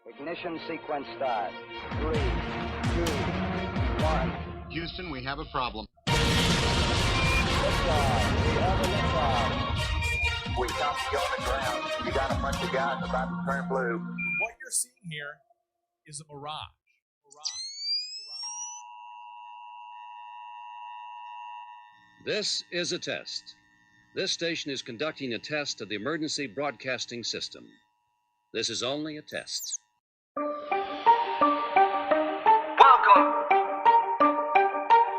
Ignition sequence start. 3, 2, 1. Houston, we have a problem. Liftoff. We have a liftoff. We copy you on the ground. You got a bunch of guys about to turn blue. What you're seeing here is a mirage. This is a test. This station is conducting a test of the emergency broadcasting system. This is only a test. Welcome.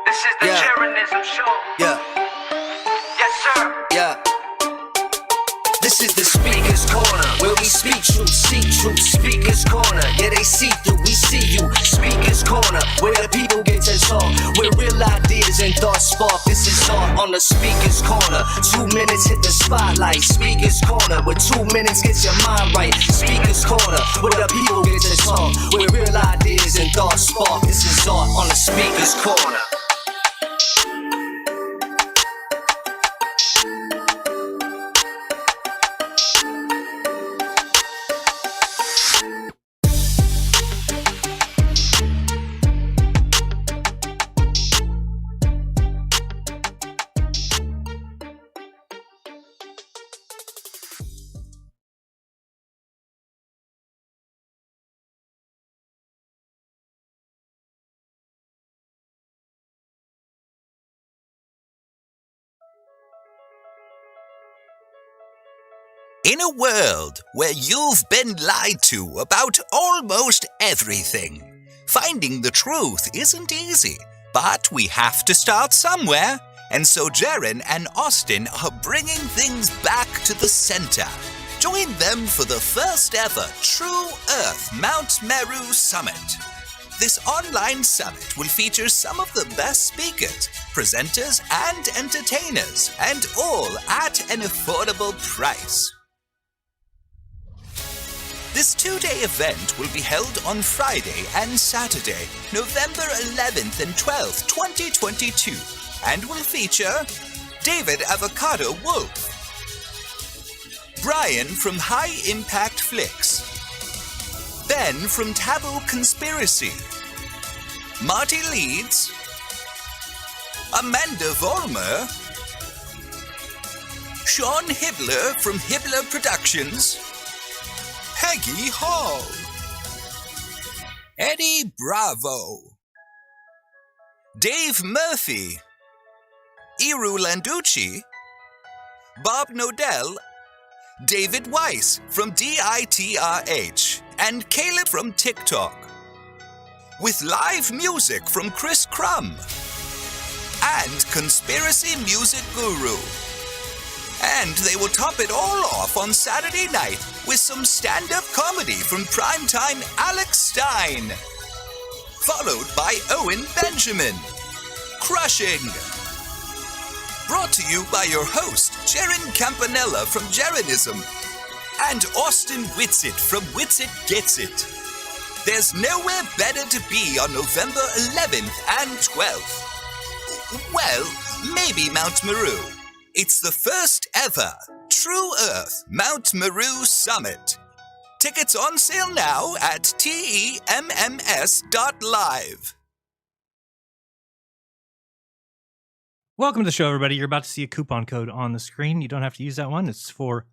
This is the Jeranism show. Yeah. Yes, sir. Yeah. This is the Speaker's Corner, where we speak truth, see truth. Speaker's Corner, yeah, they see through, we see you. Speaker's Corner, where the people get to talk, where real ideas and thoughts spark. This is art on the Speaker's Corner. 2 minutes hit the spotlight. Speaker's Corner, where 2 minutes gets your mind right. Speaker's Corner, where the people get to talk, where real ideas and thoughts spark. This is art on the Speaker's Corner. In a world where you've been lied to about almost everything, finding the truth isn't easy, but we have to start somewhere, and so Jaren and Austin are bringing things back to the center. Join them for the first ever True Earth Mount Meru Summit. This online summit will feature some of the best speakers, presenters, and entertainers, and all at an affordable price. This 2-day event will be held on Friday and Saturday, November 11th and 12th, 2022, and will feature David Avocado Wolf, Brian from High Impact Flicks, Ben from Taboo Conspiracy, Marty Leeds, Amanda Vollmer, Sean Hibbler from Hibbler Productions, Peggy Hall, Eddie Bravo, Dave Murphy, Iru Landucci, Bob Nodell, David Weiss from DITRH, and Caleb from TikTok. With live music from Chris Crumb and Conspiracy Music Guru. And they will top it all off on Saturday night with some stand-up comedy from primetime Alex Stein, followed by Owen Benjamin. Crushing! Brought to you by your host, Jaren Campanella from Jeranism, and Austin Whitsitt from Whitsitt Gets It. There's nowhere better to be on November 11th and 12th. Well, maybe Mount Meru. It's the first ever True Earth Mount Meru Summit. Tickets on sale now at temms.live. Welcome to the show, everybody. You're about to see a coupon code on the screen. You don't have to use that one. It's for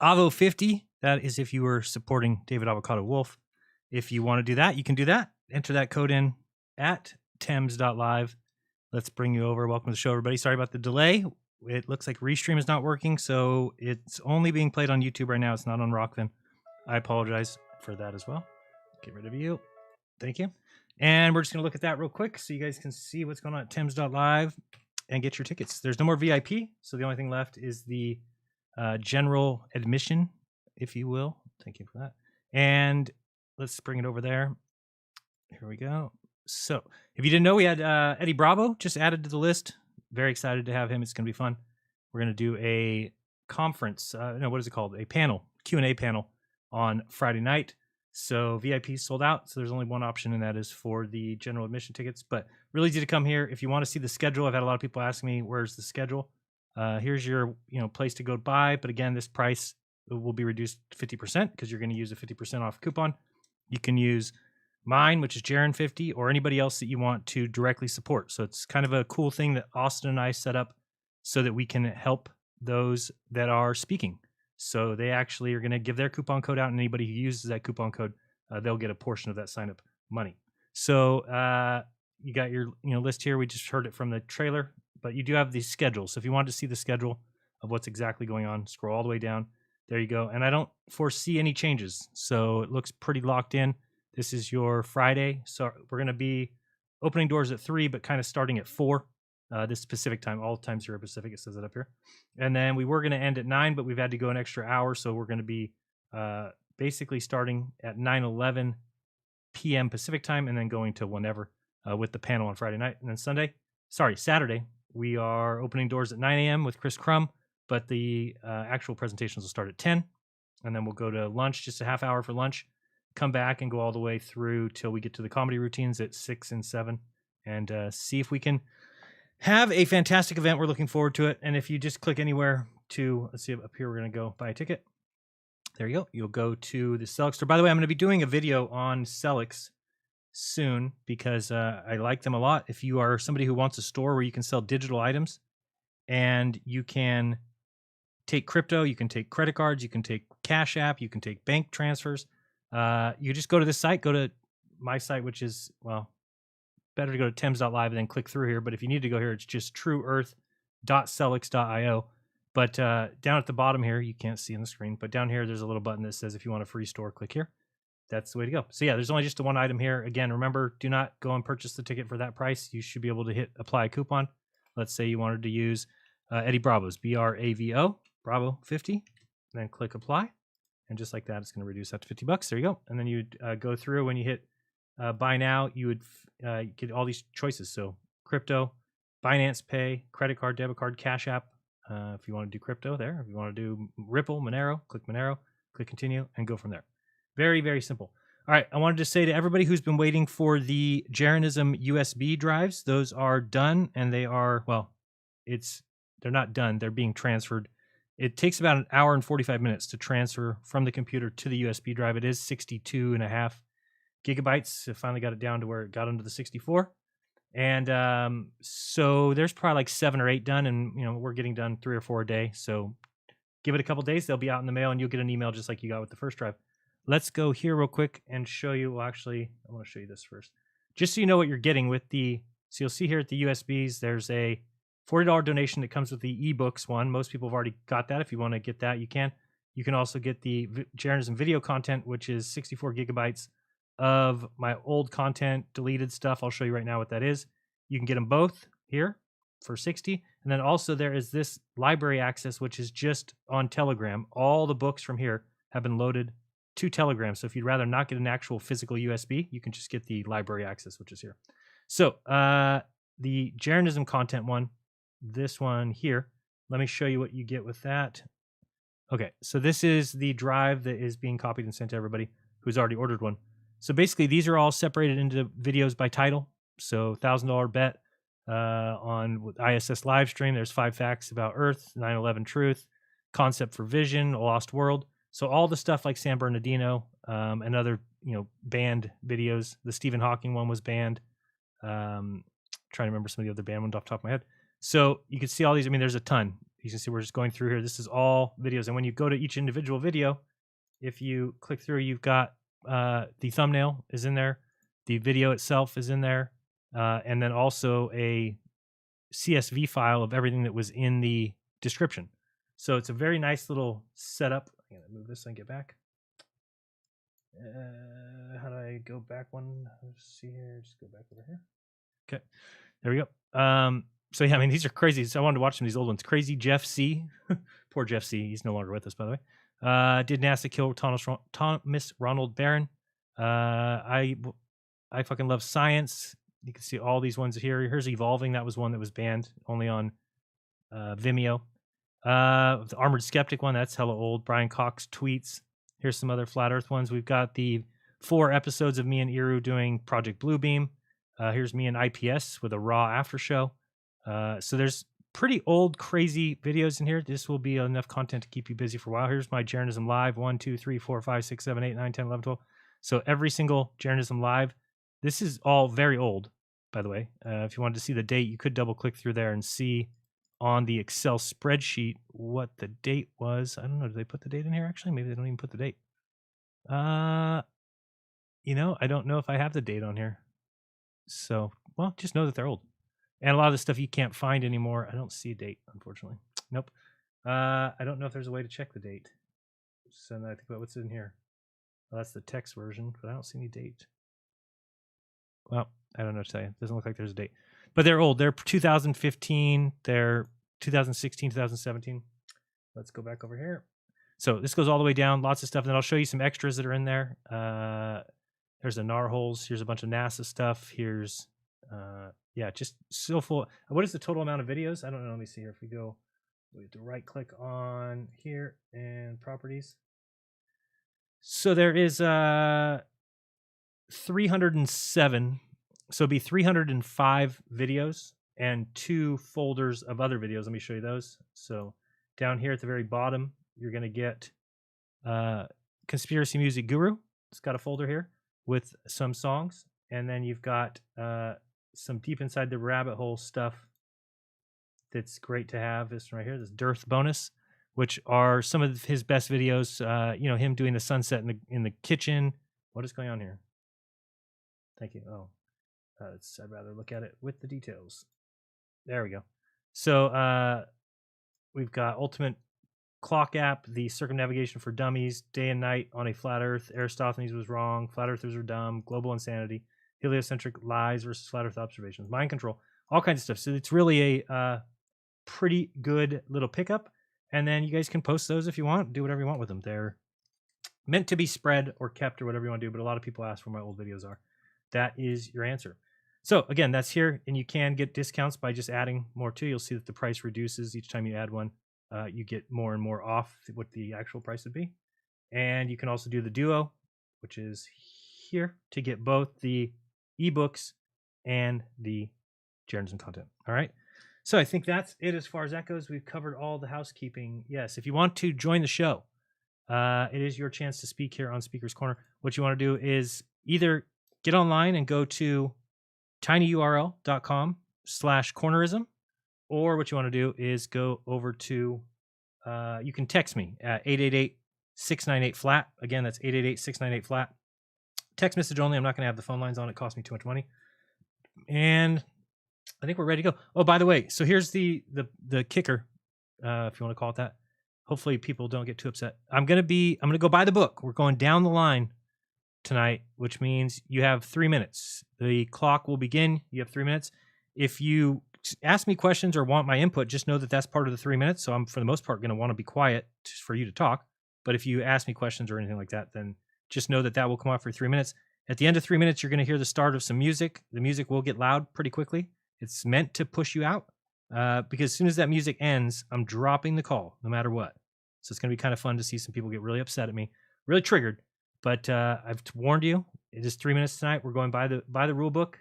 AVO50. That is if you were supporting David Avocado Wolf. If you want to do that, you can do that. Enter that code in at tems.live. Let's bring you over. Welcome to the show, everybody. Sorry about the delay. It looks like Restream is not working, so it's only being played on YouTube right now. It's not on Rokfin. I apologize for that as well. Get rid of you. Thank you. And we're just going to look at that real quick so you guys can see what's going on at tems.live and get your tickets. There's no more VIP, so the only thing left is the general admission, if you will. Thank you for that. And let's bring it over there. Here we go. So if you didn't know, we had Eddie Bravo just added to the list. Very excited to have him. It's going to be fun. We're going to do a conference. What is it called? A panel, Q&A panel on Friday night. So VIP sold out. So there's only one option, and that is for the general admission tickets. But really easy to come here. If you want to see the schedule, I've had a lot of people ask me, where's the schedule? Here's your place to go buy. But again, this price will be reduced 50% because you're going to use a 50% off coupon. You can use mine, which is Jaren50, or anybody else that you want to directly support. So it's kind of a cool thing that Austin and I set up so that we can help those that are speaking. So they actually are going to give their coupon code out, and anybody who uses that coupon code, they'll get a portion of that sign-up money. So you got your list here. We just heard it from the trailer, but you do have the schedule. So if you want to see the schedule of what's exactly going on, scroll all the way down. There you go. And I don't foresee any changes. So it looks pretty locked in. This is your Friday. So we're going to be opening doors at 3, but kind of starting at 4. This Pacific time. All times are Pacific. It says it up here. And then we were going to end at 9, but we've had to go an extra hour. So we're going to be basically starting at 9:11 p.m. Pacific time and then going to whenever with the panel on Friday night. And then Saturday, we are opening doors at 9 a.m. with Chris Crum, but the actual presentations will start at 10. And then we'll go to lunch, just a half hour for lunch, come back and go all the way through till we get to the comedy routines at 6 and 7 and see if we can have a fantastic event. We're looking forward to it. And if you just click anywhere to, let's see, up here, we're going to go buy a ticket. There you go. You'll go to the Sellex store. By the way, I'm going to be doing a video on Sellex soon because I like them a lot. If you are somebody who wants a store where you can sell digital items and you can take crypto, you can take credit cards, you can take Cash App, you can take bank transfers. You just go to this site, go to my site, which is, well, better to go to Thames.live and then click through here. But if you need to go here, it's just trueearth.sellex.io. But down at the bottom here, you can't see on the screen, but down here, there's a little button that says if you want a free store, click here. That's the way to go. So yeah, there's only just the one item here. Again, remember, do not go and purchase the ticket for that price. You should be able to hit apply a coupon. Let's say you wanted to use Eddie Bravo's, BRAVO, Bravo 50, then click apply. And just like that, it's going to reduce that to $50. There you go. And then you would go through when you hit buy now, you would get all these choices. So crypto, Binance Pay, credit card, debit card, Cash App. If you want to do crypto there, if you want to do Ripple, Monero, click continue, and go from there. Very, very simple. All right, I wanted to say to everybody who's been waiting for the Jeranism USB drives, those are done, and they are, well, they're not done. They're being transferred. It takes about an hour and 45 minutes to transfer from the computer to the USB drive. It is 62.5 gigabytes. I finally got it down to where it got under the 64. And so there's probably like 7 or 8 done, and we're getting done 3 or 4 a day. So give it a couple days, they'll be out in the mail, and you'll get an email just like you got with the first drive. Let's go here real quick and show you. Well, actually, I want to show you this first, just so you know what you're getting with the. So you'll see here at the USBs, there's a $40 donation that comes with the ebooks one. Most people have already got that. If you want to get that, you can. You can also get the Jeranism video content, which is 64 gigabytes of my old content, deleted stuff. I'll show you right now what that is. You can get them both here for 60. And then also there is this library access, which is just on Telegram. All the books from here have been loaded to Telegram. So if you'd rather not get an actual physical USB, you can just get the library access, which is here. So the Jeranism content one, this one here, let me show you what you get with that. Okay, so this is the drive that is being copied and sent to everybody who's already ordered one. So basically, these are all separated into videos by title. So $1,000 bet on ISS live stream. There's 5 facts about Earth, 9/11 truth, concept for vision, a lost world. So all the stuff like San Bernardino and other banned videos. The Stephen Hawking one was banned. Trying to remember some of the other banned ones off the top of my head. So you can see all these. I mean, there's a ton. You can see we're just going through here. This is all videos. And when you go to each individual video, if you click through, you've got the thumbnail is in there. The video itself is in there. And then also a CSV file of everything that was in the description. So it's a very nice little setup. I'm going to move this and get back. How do I go back one? Let's see here. Just go back over here. Okay. There we go. So yeah, I mean, these are crazy. So I wanted to watch some of these old ones. Crazy Jeff C. Poor Jeff C. He's no longer with us, by the way. Did NASA kill Thomas Ronald Barron? I fucking love science. You can see all these ones here. Here's Evolving. That was one that was banned only on Vimeo. The Armored Skeptic one, that's hella old. Brian Cox tweets. Here's some other Flat Earth ones. We've got the 4 episodes of me and Iru doing Project Bluebeam. Here's me and IPS with a raw after show. So there's pretty old, crazy videos in here. This will be enough content to keep you busy for a while. Here's my Jeranism Live 1, 2, 3, 4, 5, 6, 7, 8, 9, 10, 11, 12. So every single Jeranism Live. This is all very old, by the way. If you wanted to see the date, you could double click through there and see on the Excel spreadsheet what the date was. I don't know. Did they put the date in here actually? Maybe they don't even put the date. You know, I don't know if I have the date on here. So, well, just know that they're old. And a lot of the stuff you can't find anymore. I don't see a date, unfortunately. Nope. I don't know if there's a way to check the date. So now I think about what's in here. Well, that's the text version, but I don't see any date. Well, I don't know what to tell you. It doesn't look like there's a date. But they're old. They're 2015. They're 2016, 2017. Let's go back over here. So this goes all the way down. Lots of stuff. And then I'll show you some extras that are in there. There's a Narholes. Here's a bunch of NASA stuff. Here's, yeah, just so full. What is the total amount of videos? I don't know. Let me see here. If we go, we have to right click on here and properties. So there is 307. So it'd be 305 videos and 2 folders of other videos. Let me show you those. So down here at the very bottom, you're going to get Conspiracy Music Guru. It's got a folder here with some songs. And then you've got some Deep Inside the Rabbit Hole stuff that's great to have. This one right here, this Dearth bonus, which are some of his best videos. You know, him doing the sunset in the kitchen. What is going on here? Thank you. Oh, I'd rather look at it with the details. There we go. So we've got Ultimate Clock App, the Circumnavigation for Dummies, Day and Night on a Flat Earth, Aristophanes was wrong, Flat Earthers are dumb, Global Insanity, Heliocentric Lies versus Flat Earth Observations, Mind Control, all kinds of stuff. So it's really a pretty good little pickup. And then you guys can post those if you want, do whatever you want with them. They're meant to be spread or kept or whatever you want to do, but a lot of people ask where my old videos are. That is your answer. So again, that's here, and you can get discounts by just adding more too. You'll see that the price reduces each time you add one. You get more and more off what the actual price would be. And you can also do the duo, which is here, to get both the ebooks and the Jeranism content. All right. So I think that's it as far as that goes. We've covered all the housekeeping. Yes, if you want to join the show, it is your chance to speak here on Speaker's Corner. What you want to do is either get online and go to tinyurl.com/cornerism, or what you want to do is go over to, you can text me at 888-698-FLAT. Again, that's 888-698-FLAT. Text message only. I'm not going to have the phone lines on. It costs me too much money. And I think we're ready to go. Oh, by the way, so here's the kicker, if you want to call it that. Hopefully people don't get too upset. I'm going to go buy the book. We're going down the line tonight, which means you have 3 minutes. The clock will begin. You have 3 minutes. If you ask me questions or want my input, just know that that's part of the 3 minutes. So I'm, for the most part, going to want to be quiet just for you to talk. But if you ask me questions or anything like that, then just know that that will come off for 3 minutes. At the end of 3 minutes, you're going to hear the start of some music. The music will get loud pretty quickly. It's meant to push you out because as soon as that music ends, I'm dropping the call no matter what. So it's going to be kind of fun to see some people get really upset at me, really triggered. But I've warned you. It is 3 minutes tonight. We're going by the rule book.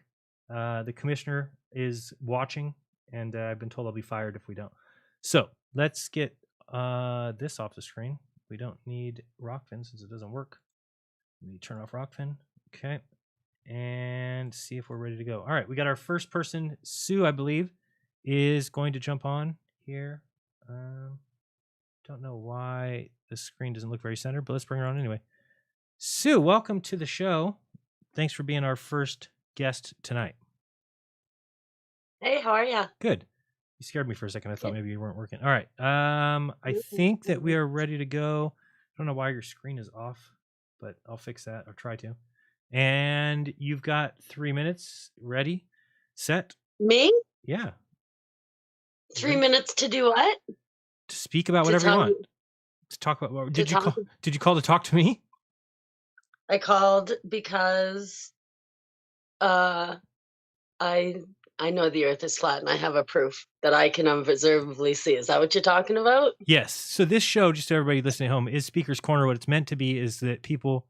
The commissioner is watching, and I've been told I'll be fired if we don't. So let's get this off the screen. We don't need Rokfin since it doesn't work. Let me turn off Rokfin. Okay. And see if we're ready to go. All right. We got our first person. Sue, I believe, is going to jump on here. Don't know why the screen doesn't look very centered, but let's bring her on anyway. Sue, welcome to the show. Thanks for being our first guest tonight. Hey, how are you? Good. You scared me for a second. I thought maybe you weren't working. All right. I think that we are ready to go. I don't know why your screen is off, but I'll fix that or try to. And you've got 3 minutes ready, set. Me? Yeah. 3 minutes to do what? To speak about whatever you want. To talk about what did you call to talk to me? I called because I know the earth is flat and I have a proof that I can observably see. Is that what you're talking about? Yes. So this show, just to everybody listening at home, is Speaker's Corner. What it's meant to be is that people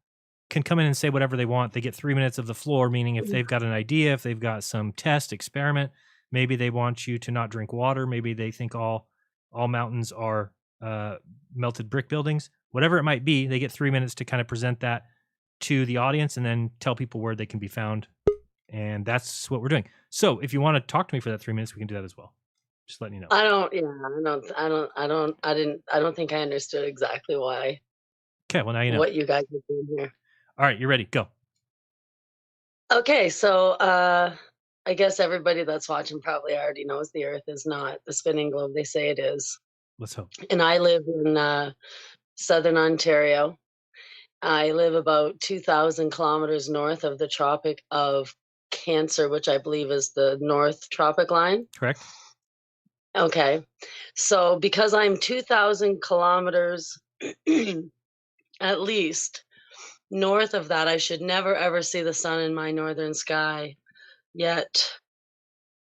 can come in and say whatever they want. They get 3 minutes of the floor, meaning if they've got an idea, if they've got some test, experiment, Maybe they want you to not drink water. Maybe they think all mountains are melted brick buildings. Whatever it might be, they get 3 minutes to kind of present that to the audience and then tell people where they can be found. And that's what we're doing. So if you want to talk to me for that 3 minutes, we can do that as well. Just letting you know. I don't think I understood exactly why. Okay, well now you know. What you guys are doing here. All right, you're ready. Go. Okay, so I guess everybody that's watching probably already knows the Earth is not the spinning globe they say it is. Let's hope. And I live in southern Ontario. I live about 2,000 kilometers north of the Tropic of Cancer, which I believe is the North Tropic line. Correct. Okay, so because I'm 2,000 kilometers at least north of that, I should never ever see the sun in my northern sky. Yet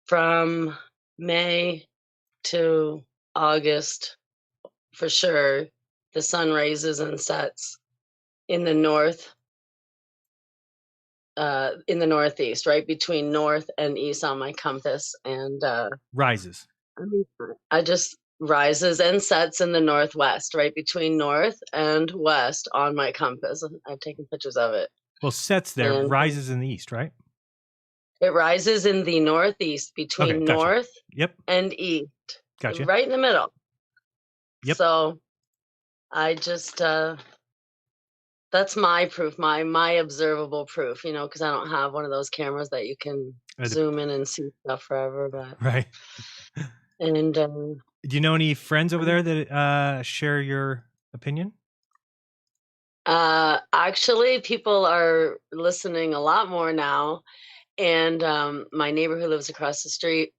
from May to August, for sure, the sun rises and sets in the northeast, right between north and east on my compass, and rises. I just rises and sets in the northwest, right between north and west on my compass. I've taken pictures of it. Well, sets there, and rises in the east, right? It rises in the northeast between north and east. Gotcha. Right in the middle. Yep. So I just that's my proof, my observable proof, because I don't have one of those cameras that you can zoom in and see stuff forever. But right. And do you know any friends over there that share your opinion? Actually, people are listening a lot more now. And my neighbor who lives across the street,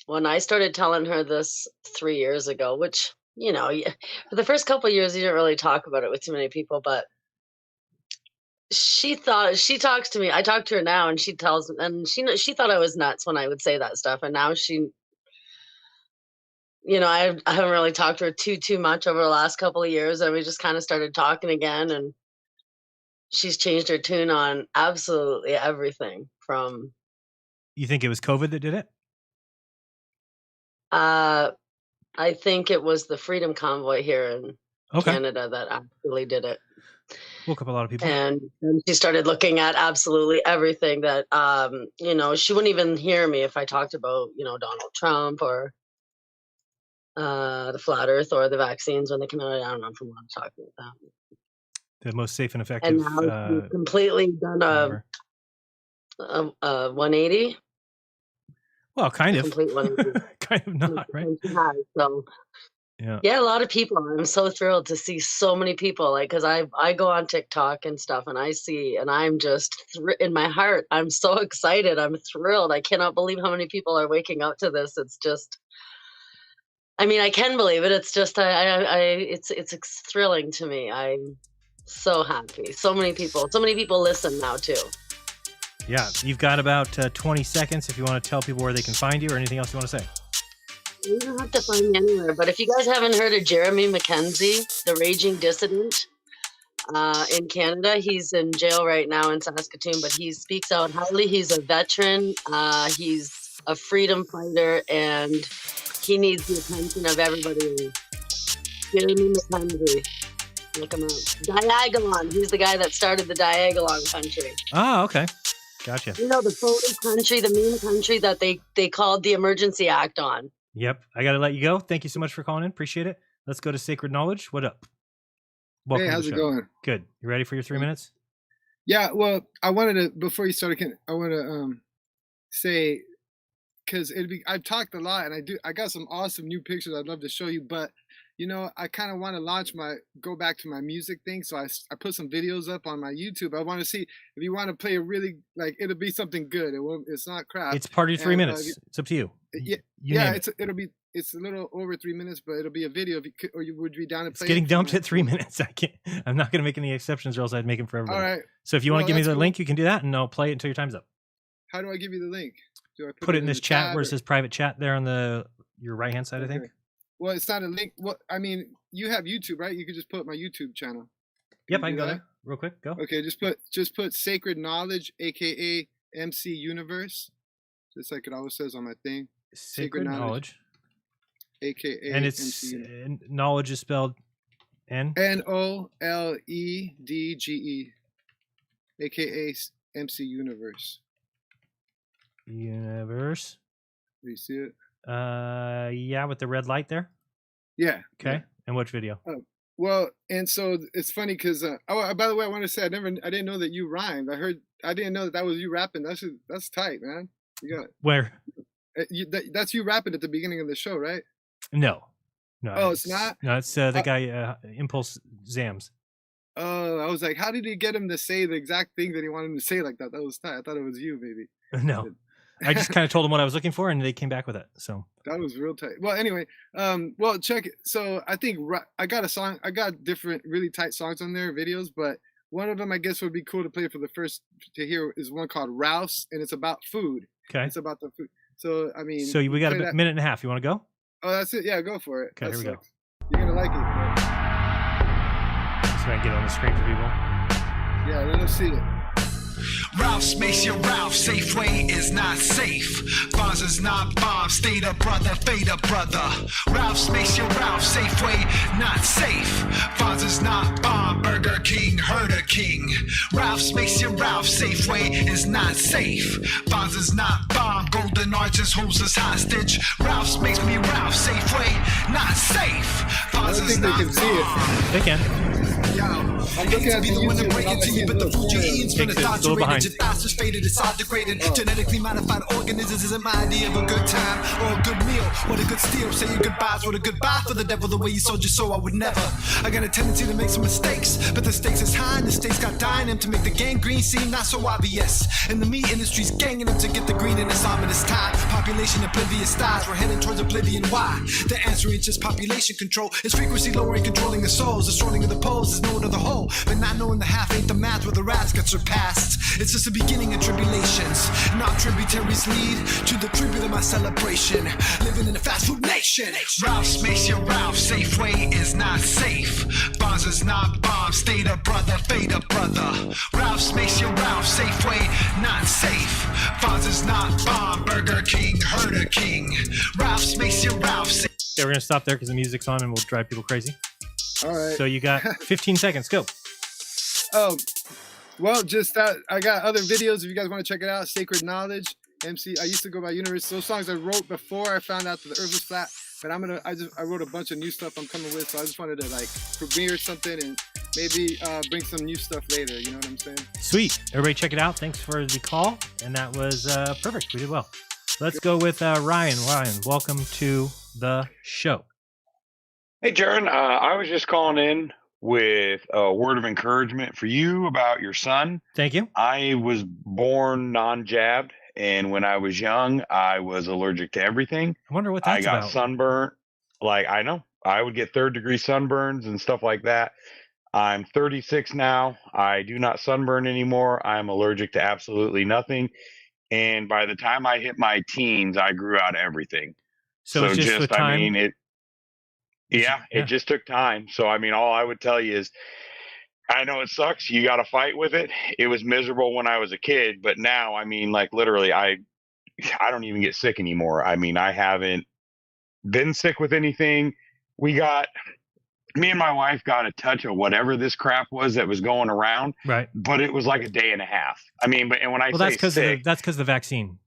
when I started telling her this 3 years ago, which, for the first couple of years, you didn't really talk about it with too many people, but she talks to me. I talk to her now and she thought I was nuts when I would say that stuff. And now she, I haven't really talked to her too much over the last couple of years. And we just kind of started talking again, and she's changed her tune on absolutely everything from. You think it was COVID that did it? I think it was the Freedom Convoy here in Canada that actually did it. Woke up a lot of people. And she started looking at absolutely everything that, she wouldn't even hear me if I talked about, Donald Trump or the flat earth or the vaccines when they come out. I don't know if I want to talk about that. The most safe and effective. And now she's completely done a 180. Well, kind of. Complete 180. Kind of not, right? So, yeah, a lot of people. I'm so thrilled to see so many people. Because I go on TikTok and stuff, and I see, and I'm just in my heart, I'm so excited. I'm thrilled. I cannot believe how many people are waking up to this. It's just, I mean, I can believe it. It's just, it's thrilling to me. I'm so happy. So many people listen now too. Yeah, you've got about 20 seconds if you want to tell people where they can find you or anything else you want to say. You don't have to find me anywhere, but if you guys haven't heard of Jeremy Mackenzie, the raging dissident in Canada, he's in jail right now in Saskatoon, but he speaks out highly. He's a veteran. He's a freedom fighter, and he needs the attention of everybody. Jeremy Mackenzie. Look him up. Diagolon. He's the guy that started the Diagolon country. Oh, okay. Gotcha. The photo country, the meme country that they called the Emergency Act on. Yep. I got to let you go. Thank you so much for calling in. Appreciate it. Let's go to Sacred Knowledge. What up? Welcome how's to the it show. going? Good. You ready for your 3 minutes? Yeah. Well, I wanted to, before you started, I want to say, because I've talked a lot, and I got some awesome new pictures I'd love to show you, but I kind of want to go back to my music thing. So I put some videos up on my YouTube. I want to see if you want to play a really, it'll be something good. It's not crap. It's part of your 3 minutes. It's up to you. It's a little over 3 minutes, but it'll be a video. Or you would be down and play. It's getting dumped at 3 minutes. I'm not going to make any exceptions, or else I'd make them for everybody. All right. So if you want to give me the link, you can do that, and I'll play it until your time's up. How do I give you the link? Do I put it in this chat where it says private chat there on your right hand side, I think. Well, it's not a link. Well, I mean, you have YouTube, right? You could just put my YouTube channel. Yep, I can go there real quick. Go. Okay, just put Sacred Knowledge, aka MC Universe, just like it always says on my thing. Sacred knowledge. AKA And it's MC. knowledge is spelled NOLEDGE, AKA MC Universe. Universe. Do you see it? Yeah, with the red light there. Yeah. Okay. Yeah. And which video? Well, and so it's funny because by the way, I want to say I didn't know that you rhymed. I didn't know that was you rapping. That's tight, man. You got where? That's you rapping at the beginning of the show, right? No. Oh, it's not. No, it's the guy Impulse Zams. Oh, I was like, how did he get him to say the exact thing that he wanted him to say like that? That was tight. I thought it was you, maybe. No, I just kind of told them what I was looking for, and they came back with it. So that was real tight. Well, anyway, well, check it. So I think I got a song. I got different really tight songs on there, videos, but one of them I guess would be cool to play for the first to hear is one called Ralph's, and it's about food. Okay. It's about the food. So I mean. So we got a minute and a half. You want to go? Oh, that's it. Yeah, go for it. Okay, here we go. You're gonna like it. So I get on the screen for people. Yeah, let us see it. Ralph's makes you Ralph. Safeway is not safe. Bonds is not bomb. Stay a brother, fade a brother. Ralph's makes you Ralph. Safeway not safe. Bonds is not bomb. Burger King, Herder King. Ralph's makes you Ralph. Safeway is not safe. Bonds is not bomb. Golden Arches holds us hostage. Ralph's makes me Ralph. Safeway not safe. Bonds is not bomb. They can. Yo, I'm looking at be the one to break it to you, but the food you eat's been adulterated. Your thoughts is faded, it's all degraded. Genetically modified organisms isn't my idea of a good time or a good meal. What a good steal. Say your goodbyes, what a goodbye for the devil. The way you sold your soul, I would never. I got a tendency to make some mistakes, but the stakes is high and the stakes got dying them to make the gangrene seem not so obvious. And the meat industry's ganging them to get the green in this ominous time. Population oblivious stars, we're heading towards oblivion. Why? The answer ain't just population control. It's frequency lowering, controlling the souls. The sorting of the poles is knowing of the whole, but not knowing the half ain't the math where the rats got surpassed. It's just the beginning of tribulations. Not tributaries lead to the tribute of my celebration. Living in a fast food nation. Ralph's makes you Ralph. Safeway is not safe. Bonds is not bomb. Stay a brother, fade a brother. Ralph's makes you Ralph. Safeway not safe. Bonds is not bomb. Burger King, Herder King. Ralph's makes you Ralph. Okay, we're gonna stop there because the music's on and we'll drive people crazy. All right. So you got 15 seconds. Go. Oh, well, just that. I got other videos if you guys want to check it out. Sacred Knowledge, MC. I used to go by Universe. Those songs I wrote before I found out that the Earth was flat. But I wrote a bunch of new stuff I'm coming with. So I just wanted to like premiere something and maybe bring some new stuff later. You know what I'm saying? Sweet. Everybody check it out. Thanks for the call. And that was perfect. We did well. Let's go with Ryan. Ryan, welcome to the show. Hey, Jaron, I was just calling in with a word of encouragement for you about your son. Thank you. I was born non-jabbed, and when I was young, I was allergic to everything. I wonder what that's about. I got about. sunburnt. Like, I know. I would get third-degree sunburns and stuff like that. I'm 36 now. I do not sunburn anymore. I'm allergic to absolutely nothing. And by the time I hit my teens, I grew out of everything. So it's just the time? I mean, it just took time. So, I mean, all I would tell you is, I know it sucks. You got to fight with it. It was miserable when I was a kid, but now, I mean, like literally, I don't even get sick anymore. I mean, I haven't been sick with anything. Me and my wife got a touch of whatever this crap was that was going around. Right. But it was like a day and a half. I mean, and when I say that's because sick, that's because the vaccine.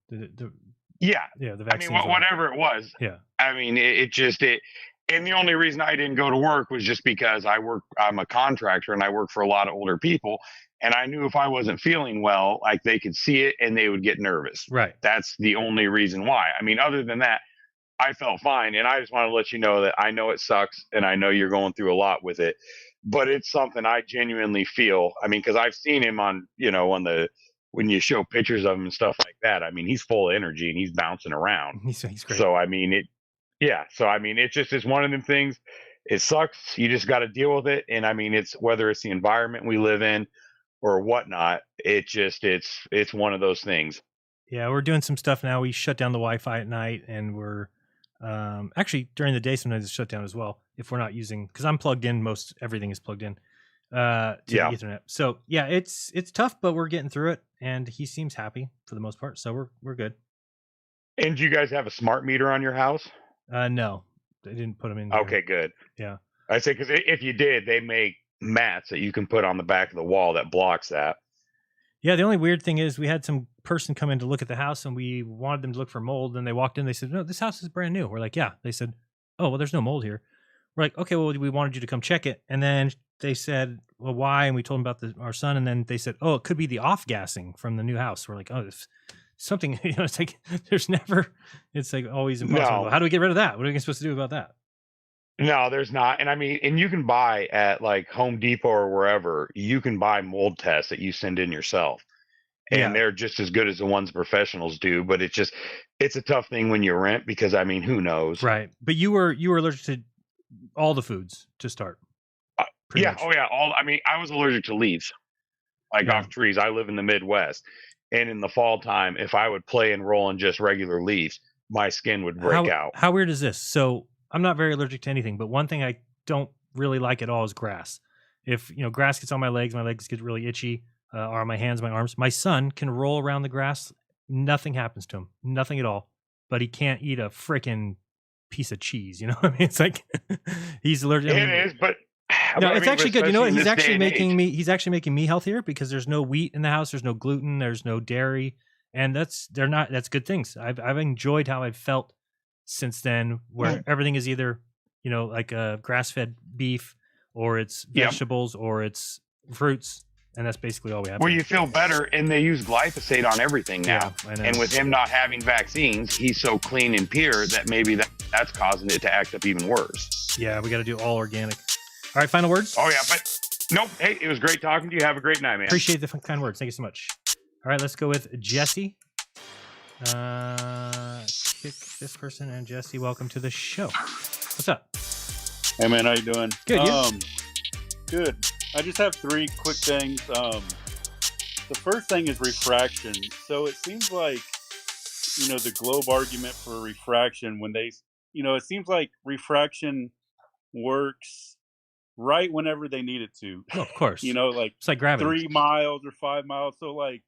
Yeah. The vaccine. I mean, whatever it was. Yeah. I mean, and the only reason I didn't go to work was just because I'm a contractor and I work for a lot of older people. And I knew if I wasn't feeling well, like they could see it and they would get nervous. Right. That's the only reason why. I mean, other than that, I felt fine. And I just want to let you know that I know it sucks and I know you're going through a lot with it, but it's something I genuinely feel. I mean, because I've seen him on when you show pictures of him and stuff like that. I mean, he's full of energy and he's bouncing around. He's great. So, I mean, it's one of them things. It sucks. You just got to deal with it. And I mean, whether it's the environment we live in or whatnot, it's one of those things. Yeah, we're doing some stuff now. We shut down the Wi-Fi at night, and we're actually during the day sometimes it's shut down as well if we're not using, because I'm plugged in. Everything is plugged in to the Ethernet. So yeah, it's tough, but we're getting through it, and he seems happy for the most part. So we're good. And do you guys have a smart meter on your house? No, they didn't put them in here. Okay, good. Yeah. I say, because if you did, they make mats that you can put on the back of the wall that blocks that. Yeah, the only weird thing is we had some person come in to look at the house and we wanted them to look for mold. And they walked in, they said, no, this house is brand new. We're like, yeah. They said, oh, well, there's no mold here. We're like, okay, well, we wanted you to come check it. And then they said, well, why? And we told them about our son. And then they said, oh, it could be the off gassing from the new house. We're like, oh, it's something, it's like, it's like always impossible. No. How do we get rid of that? What are we supposed to do about that? No, there's not. And I mean, and you can buy at like Home Depot or wherever, you can buy mold tests that you send in yourself. And they're just as good as the ones professionals do, but it's a tough thing when you rent because I mean, who knows? Right. But you were allergic to all the foods to start. Yeah. Much. Oh yeah. I was allergic to leaves, like off trees. I live in the Midwest, and in the fall time, if I would play and roll in just regular leaves, my skin would break out. How weird is this? So I'm not very allergic to anything, but one thing I don't really like at all is grass. If grass gets on my legs get really itchy, or on my hands, my arms. My son can roll around the grass, nothing happens to him, nothing at all. But he can't eat a freaking piece of cheese. You know what I mean? It's like he's allergic. It is, but no, it's actually good. You know what? He's actually making me healthier because there's no wheat in the house, there's no gluten, there's no dairy, and that's good things. I've enjoyed how I've felt since then, where everything is either like a grass-fed beef, or it's vegetables, or it's fruits, and that's basically all we have. Well, you feel better, and they use glyphosate on everything now. Yeah, I know. And with him not having vaccines, he's so clean and pure that maybe that's causing it to act up even worse. Yeah, we got to do all organic. All right, final words? Oh, yeah, but nope. Hey, it was great talking to you. Have a great night, man. Appreciate the kind words. Thank you so much. All right, let's go with Jesse. Kick this person, and Jesse, welcome to the show. What's up? Hey, man, how you doing? Good, you? Good. I just have 3 quick things. The first thing is refraction. So it seems like, the globe argument for refraction, when they, it seems like refraction works right whenever they need it to. Oh, of course. It's like gravity. 3 miles or 5 miles. So, like,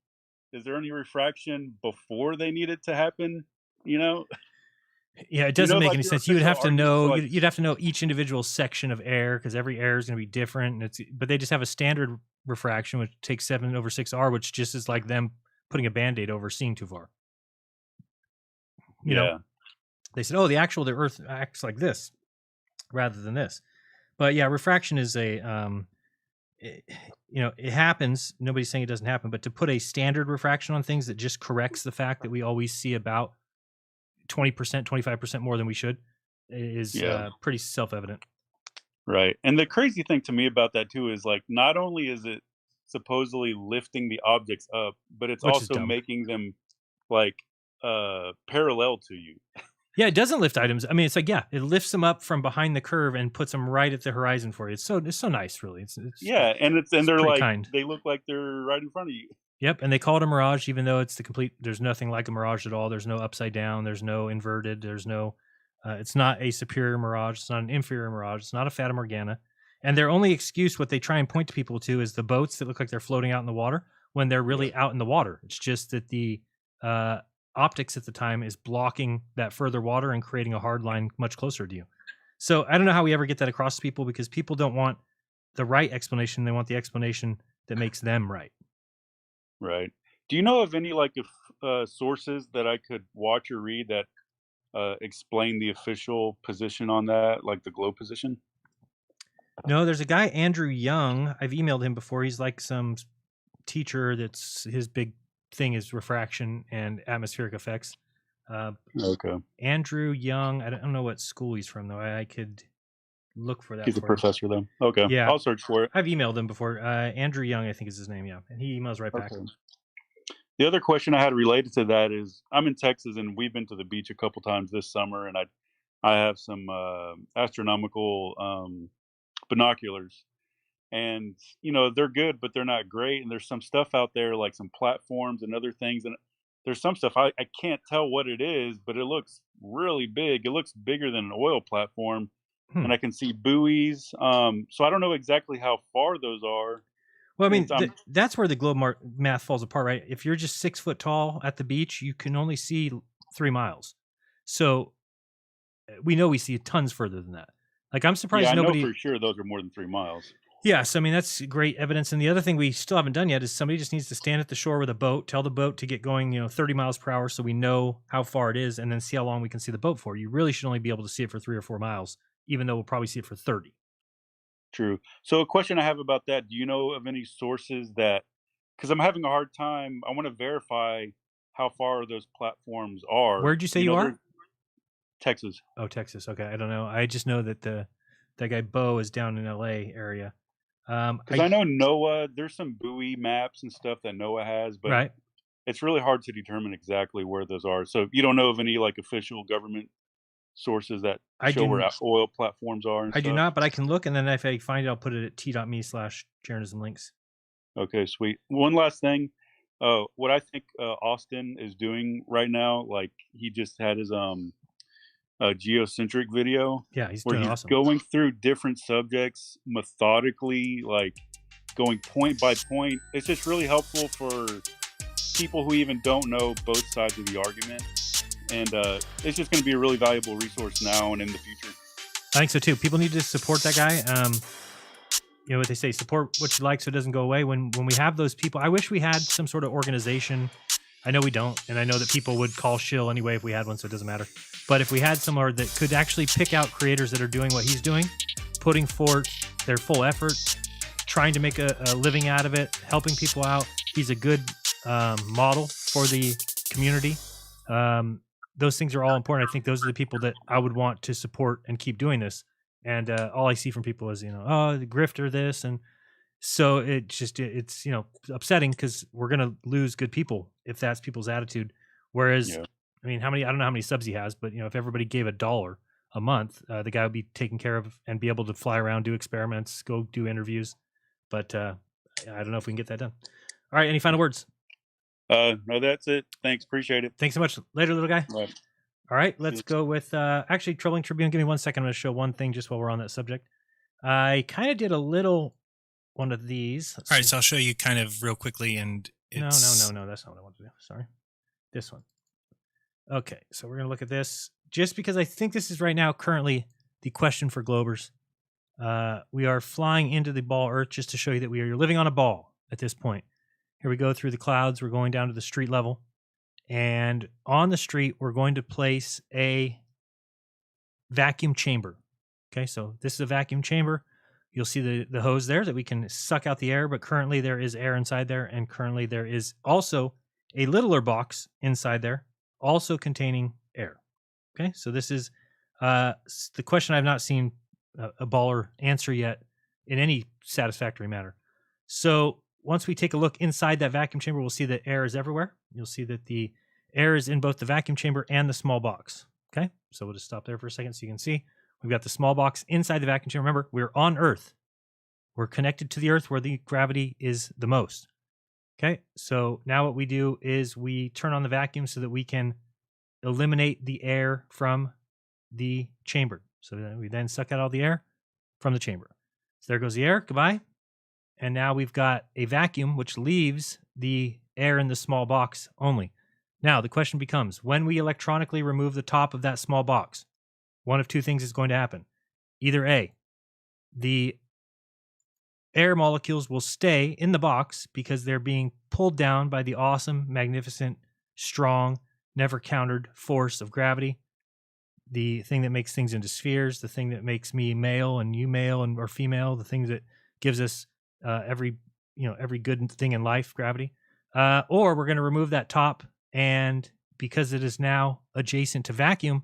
is there any refraction before they need it to happen? Yeah, it doesn't make any sense. You would have to know. Like, you'd have to know each individual section of air because every air is going to be different. But they just have a standard refraction, which takes 7/6R, which just is like them putting a Band-Aid over seeing too far. You know, they said, "Oh, the Earth acts like this rather than this." But yeah, refraction is a it happens. Nobody's saying it doesn't happen, but to put a standard refraction on things that just corrects the fact that we always see about 20%, 25% more than we should is pretty self-evident. Right. And the crazy thing to me about that too is, like, not only is it supposedly lifting the objects up, but it's also making them like parallel to you. Yeah, it doesn't lift items. I mean, it's like, it lifts them up from behind the curve and puts them right at the horizon for you. It's so nice, really. It's they're like kind. They look like they're right in front of you. Yep, and they call it a mirage, even though it's there's nothing like a mirage at all. There's no upside down. There's no inverted. There's no. It's not a superior mirage. It's not an inferior mirage. It's not a Fata Morgana. And their only excuse, what they try and point to people to, is the boats that look like they're floating out in the water when they're really out in the water. It's just that the optics at the time is blocking that further water and creating a hard line much closer to you. So I don't know how we ever get that across to people, because people don't want the right explanation. They want the explanation that makes them right. Right. Do you know of any sources that I could watch or read that explain the official position on that, like the globe position? No, there's a guy, Andrew Young. I've emailed him before. He's like some teacher that's his big thing is refraction and atmospheric effects. Okay. Andrew Young. I don't know what school he's from, though. I could look for that. He's a professor, though. Okay. Yeah. I'll search for it. I've emailed him before. Andrew Young, I think is his name. Yeah. And he emails right back. Okay. The other question I had related to that is, I'm in Texas and we've been to the beach a couple times this summer, and I have some astronomical binoculars, and they're good, but they're not great. And there's some stuff out there, like some platforms and other things, and there's some stuff I can't tell what it is, but it looks really big. It looks bigger than an oil platform. And I can see buoys. So I don't know exactly how far those are. Well, I mean, that's where the globe math falls apart, right? If you're just 6 foot tall at the beach, you can only see 3 miles. So we know we see tons further than that. Like, I'm surprised Yeah, I nobody. know for sure those are more than 3 miles. Yes, I mean, that's great evidence. And the other thing we still haven't done yet is somebody just needs to stand at the shore with a boat, tell the boat to get going, 30 miles per hour so we know how far it is, and then see how long we can see the boat for. You really should only be able to see it for 3 or 4 miles, even though we'll probably see it for 30. True. So a question I have about that, do you know of any sources that, because I'm having a hard time, I want to verify how far those platforms are. Where'd you say you are? Texas. Oh, Texas. Okay, I don't know. I just know that that guy Bo is down in LA area. Because I know NOAA, there's some buoy maps and stuff that NOAA has, but right. It's really hard to determine exactly where those are. So you don't know of any like official government sources that show where oil platforms are and I stuff? do not, but I can look, and then if I find it, I'll put it at t.me/Jeranism links. Okay, sweet. One last thing. What I think Austin is doing right now, like he just had his geocentric video. Yeah, he's where doing he's awesome. going through different subjects methodically, like going point by point. It's just really helpful for people who even don't know both sides of the argument. And it's just going to be a really valuable resource now and in the future. I think so too. People need to support that guy. You know what they say, support what you like so it doesn't go away. When we have those people, I wish we had some sort of organization. I know we don't, and I know that people would call shill anyway if we had one, so it doesn't matter. But if we had somewhere that could actually pick out creators that are doing what he's doing, putting forth their full effort, trying to make a living out of it, helping people out, he's a good model for the community. Those things are all important. I think those are the people that I would want to support and keep doing this. And all I see from people is, oh, the grifter this. And so it's upsetting because we're going to lose good people if that's people's attitude. Whereas, I mean, I don't know how many subs he has, but, if everybody gave $1 a month, the guy would be taken care of and be able to fly around, do experiments, go do interviews. But I don't know if we can get that done. All right. Any final words? No, that's it. Thanks. Appreciate it. Thanks so much. Later, little guy. Right. All right, let's go with actually Troubling Tribune. Give me 1 second. I'm going to show one thing just while we're on that subject. I kind of did a little one of these. All right, so I'll show you kind of real quickly. And it's... No. That's not what I want to do. Sorry. This one. Okay, so we're going to look at this just because I think this is right now currently the question for Globers. We are flying into the ball Earth just to show you that we are living on a ball at this point. Here we go through the clouds. We're going down to the street level. And on the street, we're going to place a vacuum chamber. Okay, so this is a vacuum chamber. You'll see the hose there that we can suck out the air, but currently there is air inside there, and currently there is also a littler box inside there, also containing air. Okay, so this is the question I've not seen a baller answer yet in any satisfactory manner. So once we take a look inside that vacuum chamber, we'll see that air is everywhere. You'll see that the air is in both the vacuum chamber and the small box. Okay, so we'll just stop there for a second so you can see. We've got the small box inside the vacuum chamber. Remember, we're on Earth. We're connected to the Earth where the gravity is the most. Okay, so now what we do is we turn on the vacuum so that we can eliminate the air from the chamber. So then we then suck out all the air from the chamber. So there goes the air. Goodbye. And now we've got a vacuum which leaves the air in the small box only. Now the question becomes, when we electronically remove the top of that small box, one of two things is going to happen. Either A, the air molecules will stay in the box because they're being pulled down by the awesome, magnificent, strong, never countered force of gravity. The thing that makes things into spheres, the thing that makes me male and you male and or female, the thing that gives us every good thing in life, gravity. Or we're going to remove that top, and because it is now adjacent to vacuum,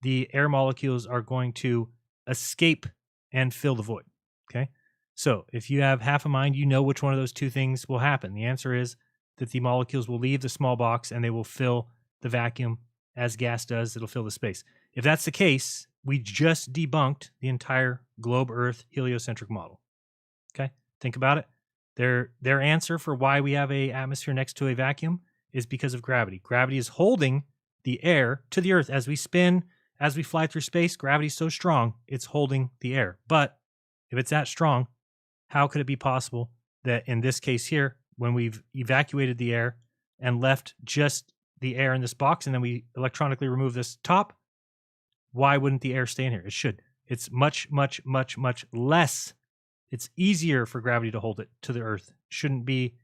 the air molecules are going to escape and fill the void. Okay. So if you have half a mind, you know which one of those two things will happen. The answer is that the molecules will leave the small box and they will fill the vacuum as gas does. It'll fill the space. If that's the case, we just debunked the entire globe Earth heliocentric model. Okay. Think about it. Their answer for why we have a atmosphere next to a vacuum is because of gravity. Gravity is holding the air to the Earth as we spin, as we fly through space. Gravity is so strong, it's holding the air. But if it's that strong, how could it be possible that in this case here, when we've evacuated the air and left just the air in this box and then we electronically remove this top, why wouldn't the air stay in here? It should. It's much, much, much, much less. It's easier for gravity to hold it to the Earth. Shouldn't be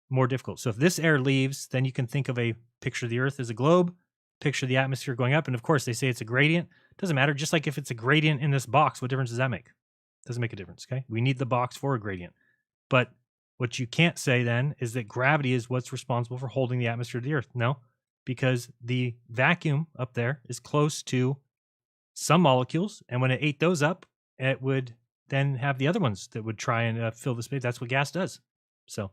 more difficult. So if this air leaves, then you can think of a picture of the Earth as a globe, picture the atmosphere going up. And of course, they say it's a gradient. Doesn't matter. Just like if it's a gradient in this box, what difference does that make? Doesn't make a difference, okay? We need the box for a gradient. But what you can't say then is that gravity is what's responsible for holding the atmosphere of the Earth. No, because the vacuum up there is close to some molecules. And when it ate those up, it would then have the other ones that would try and fill the space. That's what gas does. So,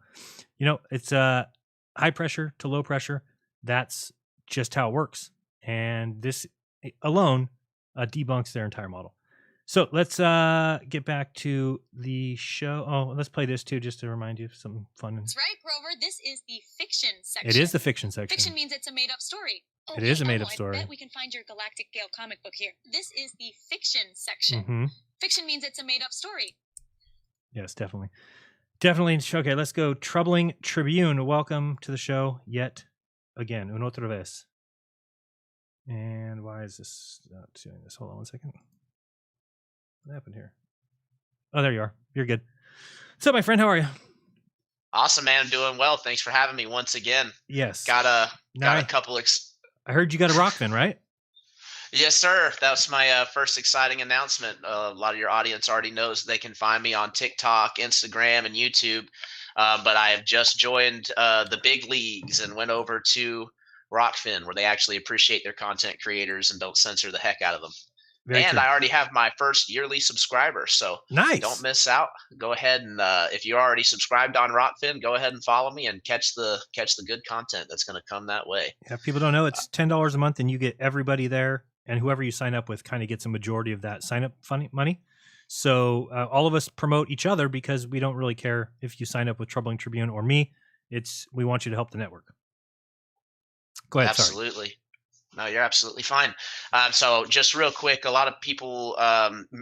it's high pressure to low pressure. That's just how it works. And this alone debunks their entire model. So let's get back to the show. Oh, let's play this too, just to remind you of some fun. That's right, Grover. This is the fiction section. It is the fiction section. Fiction means it's a made-up story. It is a made-up story. I bet we can find your Galactic Gale comic book here. This is the fiction section. Mm-hmm. Fiction means it's a made-up story. Yes, definitely. Definitely. Okay, let's go. Troubling Tribune. Welcome to the show yet again. Un otra vez. And why is this not doing this? Hold on one second. What happened here? Oh, there you are. You're good. What's up, my friend? How are you? Awesome, man. I'm doing well. Thanks for having me once again. Yes. Got a couple. I heard you got a Rokfin, right? Yes, sir. That was my first exciting announcement. A lot of your audience already knows they can find me on TikTok, Instagram, and YouTube. But I have just joined the big leagues and went over to Rokfin, where they actually appreciate their content creators and don't censor the heck out of them. Very and true. I already have my first yearly subscriber, so nice. Don't miss out. Go ahead and if you're already subscribed on Rokfin, go ahead and follow me and catch the good content that's going to come that way. Yeah, if people don't know, it's $10 a month, and you get everybody there, and whoever you sign up with kind of gets a majority of that sign up money. So all of us promote each other because we don't really care if you sign up with Troubling Tribune or me. We want you to help the network. Go ahead. Absolutely. Sorry. No, you're absolutely fine. So just real quick, a lot of people,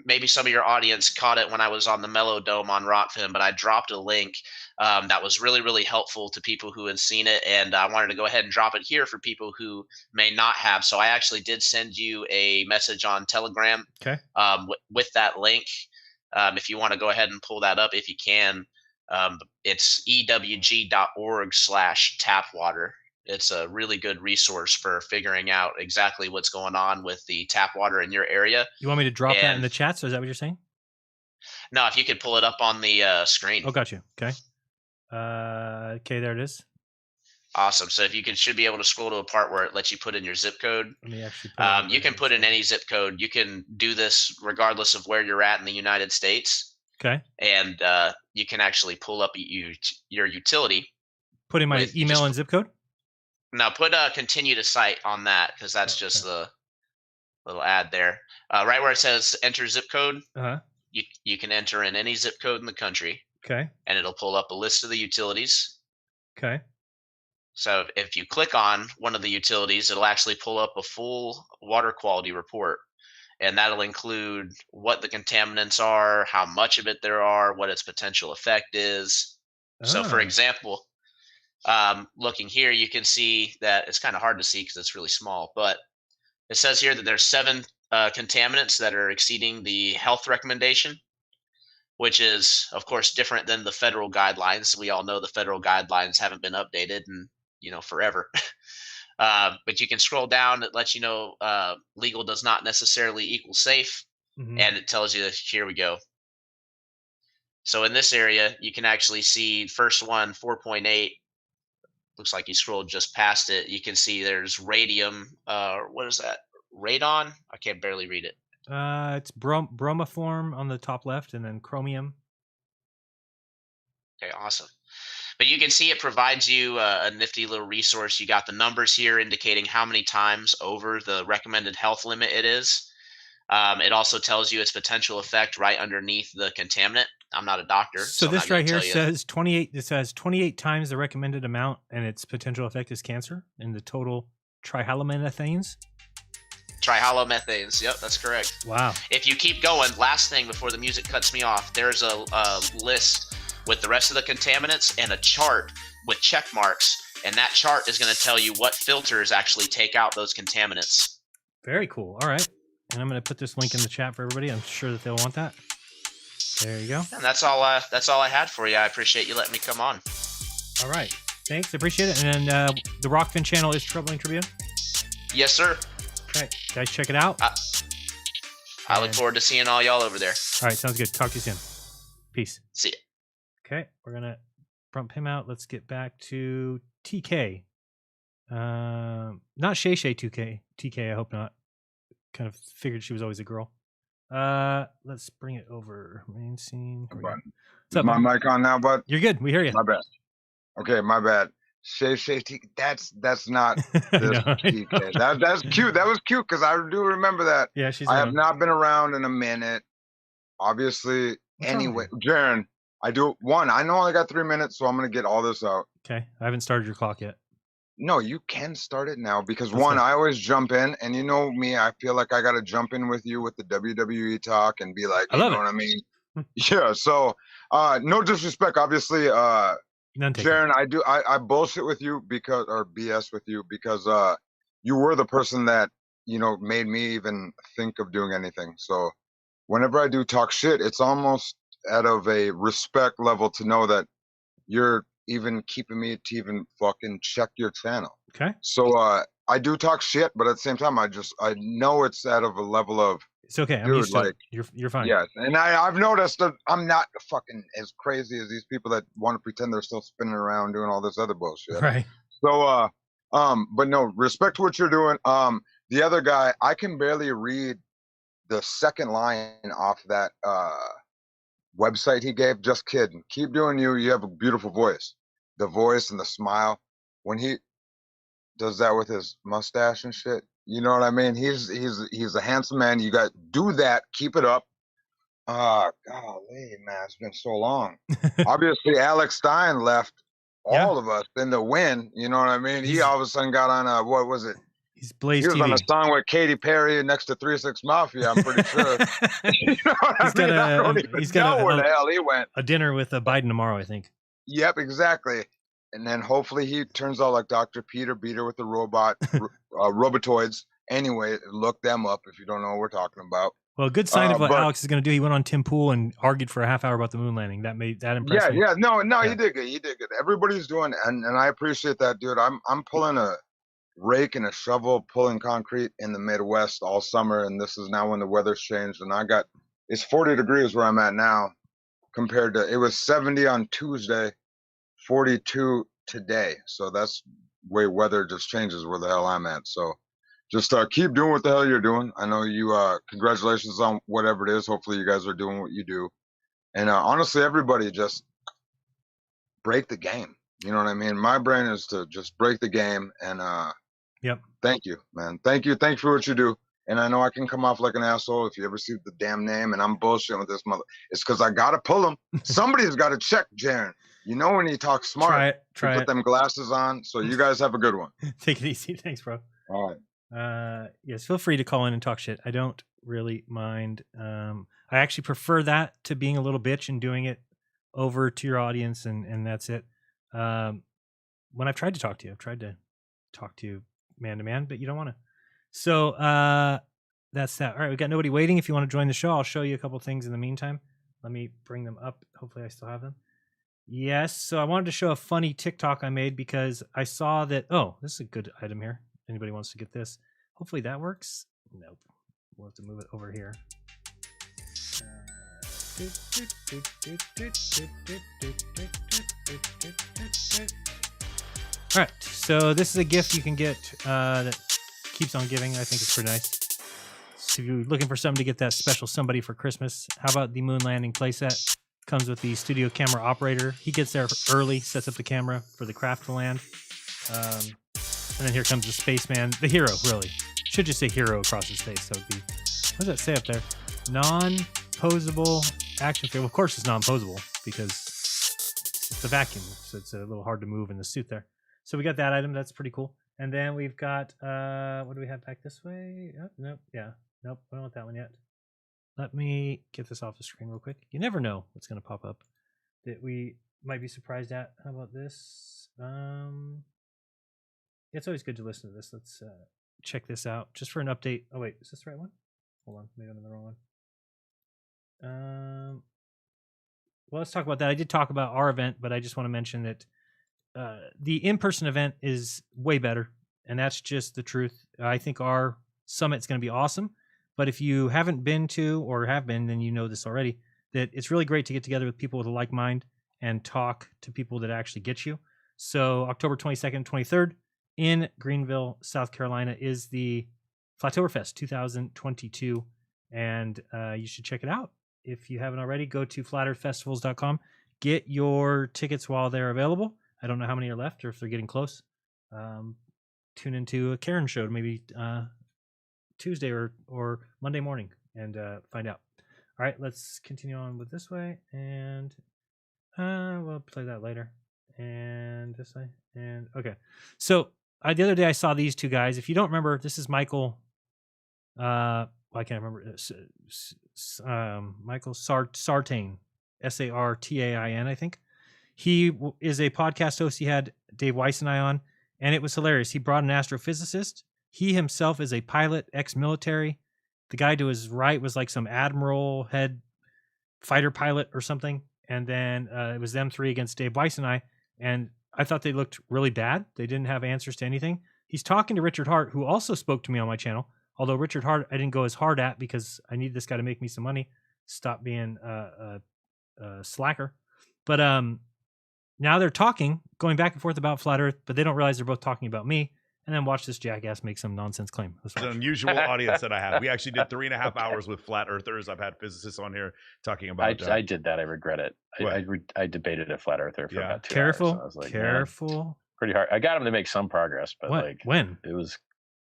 maybe some of your audience caught it when I was on the Mellow Dome on Rokfin, but I dropped a link that was really, really helpful to people who had seen it. And I wanted to go ahead and drop it here for people who may not have. So I actually did send you a message on Telegram with that link. If you want to go ahead and pull that up, if you can, it's ewg.org/tapwater. It's a really good resource for figuring out exactly what's going on with the tap water in your area. You want me to drop that in the chat? So is that what you're saying? No, if you could pull it up on the screen. Oh, got you. Okay. Okay, there it is. Awesome. So if you should be able to scroll to a part where it lets you put in your zip code. Let me actually you can put in any zip code. You can do this regardless of where you're at in the United States. Okay. And you can actually pull up your utility. Put in my email and zip code? No, put continue to cite on that, because that's just the little ad there. Right where it says enter zip code, you can enter in any zip code in the country. Okay. And it'll pull up a list of the utilities. Okay. So if you click on one of the utilities, it'll actually pull up a full water quality report. And that'll include what the contaminants are, how much of it there are, what its potential effect is. So for example, looking here, you can see that it's kind of hard to see because it's really small, but it says here that there's 7 contaminants that are exceeding the health recommendation, which is, of course, different than the federal guidelines. We all know the federal guidelines haven't been updated in, forever. But you can scroll down. It lets you know legal does not necessarily equal safe. Mm-hmm. And it tells you, here we go. So in this area, you can actually see first one, 4.8. Looks like you scrolled just past it. You can see there's radium. What is that? Radon? I can't barely read it. It's bromoform on the top left, and then chromium. Okay, awesome. But you can see it provides you a nifty little resource. You got the numbers here indicating how many times over the recommended health limit it is. It also tells you its potential effect right underneath the contaminant. I'm not a doctor. So this right here says 28. It says 28 times the recommended amount, and its potential effect is cancer. And the total trihalomethanes. Trihalomethanes. Yep, that's correct. Wow. If you keep going, last thing before the music cuts me off, there's a list with the rest of the contaminants and a chart with check marks. And that chart is going to tell you what filters actually take out those contaminants. Very cool. All right. And I'm going to put this link in the chat for everybody. I'm sure that they'll want that. There you go. And that's all I had for you. I appreciate you letting me come on. All right. Thanks. I appreciate it. And then the Rokfin channel is Troubling Tribune? Yes, sir. Okay. Guys, check it out. I look forward to seeing all y'all over there. All right. Sounds good. Talk to you soon. Peace. See ya. Okay. We're going to bump him out. Let's get back to TK. Not Shay 2K. TK, I hope not. Kind of figured she was always a girl. Let's bring it over. Main scene. Is my mic on now, bud? You're good. We hear you. My bad. Okay, my bad. Shay TK. That's not this TK. That's cute. That was cute because I do remember that. Yeah, she's. I have not been around in a minute. Obviously, anyway, Jaren, I know I only got 3 minutes, so I'm gonna get all this out. Okay, I haven't started your clock yet. No, you can start it now because I always jump in, and you know me, I feel like I gotta jump in with you with the WWE talk and be like, you know what I mean? Yeah. So, no disrespect, obviously. Jaren, I bullshit with you or BS with you because you were the person that made me even think of doing anything. So, whenever I do talk shit, it's almost out of a respect level to know that you're even keeping me to even fucking check your channel. Okay. So I do talk shit, but at the same time, I know it's out of a level of. It's okay. I'm used to it. You're fine. Yes, and I've noticed that I'm not fucking as crazy as these people that want to pretend they're still spinning around doing all this other bullshit. Right. So but no, respect to what you're doing. The other guy, I can barely read the second line off that website he gave. Just kidding. Keep doing you. You have a beautiful voice. The voice and the smile. When he does that with his mustache and shit, you know what I mean? He's a handsome man. You got do that. Keep it up. Golly, man, it's been so long. Obviously, Alex Stein left all of us in the win. You know what I mean? He all of a sudden got on what was it? He's Blaze He was TV. on a song with Katy Perry next to 3 6 Mafia. I'm pretty sure. You know what I mean? I don't even know where the hell he went. A dinner with Biden tomorrow, I think. Yep, exactly. And then hopefully he turns out like Dr. Peter Beater with the robot, robotoids. Anyway, look them up if you don't know what we're talking about. Well, a good sign of what Alex is going to do. He went on Tim Pool and argued for a half hour about the moon landing. That impressed me. Yeah. No, he did good. He did good. Everybody's doing it, and I appreciate that, dude. I'm pulling a rake and a shovel, pulling concrete in the Midwest all summer, and this is now when the weather's changed, and it's 40 degrees where I'm at now, compared to it was 70 on Tuesday, 42 today. So that's way weather just changes where the hell I'm at. So just keep doing what the hell you're doing. I know you. Congratulations on whatever it is. Hopefully you guys are doing what you do, and honestly, everybody just break the game. You know what I mean? My brain is to just break the game, and yep. Thank you, man. Thank you for what you do. And I know I can come off like an asshole if you ever see the damn name and I'm bullshitting with this mother. It's because I gotta pull them. Somebody's got to check, Jaren. You know when you talk smart, try put them glasses on. So you guys have a good one. Take it easy. Thanks, bro. All right. Yes, feel free to call in and talk shit. I don't really mind. I actually prefer that to being a little bitch and doing it over to your audience, and that's it. When I've tried to talk to you, man to man, but you don't want to. So that's that. All right, we got nobody waiting. If you want to join the show, I'll show you a couple things in the meantime. Let me bring them up. Hopefully I still have them. Yes, so I wanted to show a funny TikTok I made because I saw that, this is a good item here. Anybody wants to get this? Hopefully that works. Nope. We'll have to move it over here. All right, so this is a gift you can get that keeps on giving. I think it's pretty nice. So if you're looking for something to get that special somebody for Christmas, how about the moon landing playset? Comes with the studio camera operator. He gets there early, sets up the camera for the craft to land. And then here comes the spaceman, the hero, really. Should just say hero across his face. That would be, what does that say up there? Non-posable action figure. Well, of course it's non-posable because it's the vacuum. So it's a little hard to move in the suit there. So we got that item. That's pretty cool. And then we've got, what do we have back this way? Oh, nope. Yeah. Nope. I don't want that one yet. Let me get this off the screen real quick. You never know what's going to pop up that we might be surprised at. How about this? it's always good to listen to this. Let's check this out just for an update. Oh wait, is this the right one? Hold on, maybe I'm in the wrong one. Well, let's talk about that. I did talk about our event, but I just want to mention that the in-person event is way better, and that's just the truth. I think our summit's going to be awesome, but if you haven't been to or have been, then you know this already, that it's really great to get together with people with a like mind and talk to people that actually get you. So October 22nd and 23rd in Greenville, South Carolina is the Flattoberfest 2022, and you should check it out. If you haven't already, go to flatearthfestivals.com. Get your tickets while they're available. I don't know how many are left or if they're getting close. Tune into a Karen show maybe Tuesday or Monday morning and find out. All right, let's continue on with this way, and we'll play that later. And this way, and okay. So the other day I saw these two guys. If you don't remember, this is Michael. I can't remember. Michael Sartain, Sartain, I think. He is a podcast host. He had Dave Weiss and I on, and it was hilarious. He brought an astrophysicist. He himself is a pilot, ex-military. The guy to his right was like some admiral head fighter pilot or something. And then it was them three against Dave Weiss and I. And I thought they looked really bad. They didn't have answers to anything. He's talking to Richard Hart, who also spoke to me on my channel. Although Richard Hart, I didn't go as hard at because I need this guy to make me some money. Stop being a slacker. But now they're talking, going back and forth about Flat Earth, but they don't realize they're both talking about me. And then watch this jackass make some nonsense claim. It's an unusual audience that I have. We actually did 3.5 hours with flat earthers. I've had physicists on here talking about. I did that. I regret it. I debated a flat earther for about 2 hours. So I was like, careful. Pretty hard. I got him to make some progress, but when it was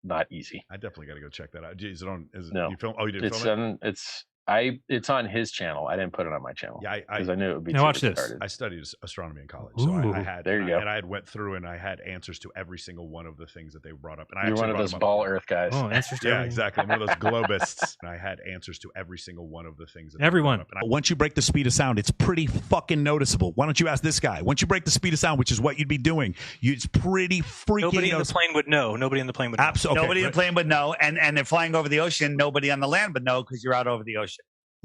not easy. I definitely got to go check that out. Is it on? No. You film? Oh, you did film it? It's on his channel. I didn't put it on my channel. Yeah, because I knew it would be. Now watch this. I studied astronomy in college, Ooh, so I had. There you go. And I had went through and I had answers to every single one of the things that they brought up. And You're one of those ball Earth guys. Oh, answers to yeah, everything. exactly. I'm one of those globists. And I had answers to every single one of the things that everyone. They brought up. Once you break the speed of sound, it's pretty fucking noticeable. Why don't you ask this guy? Once you break the speed of sound, which is what you'd be doing, it's pretty freaking. Nobody in the plane would know. Nobody in the plane would know. Absolutely. Nobody in the plane would know, and they're flying over the ocean. Nobody on the land would know because you're out over the ocean.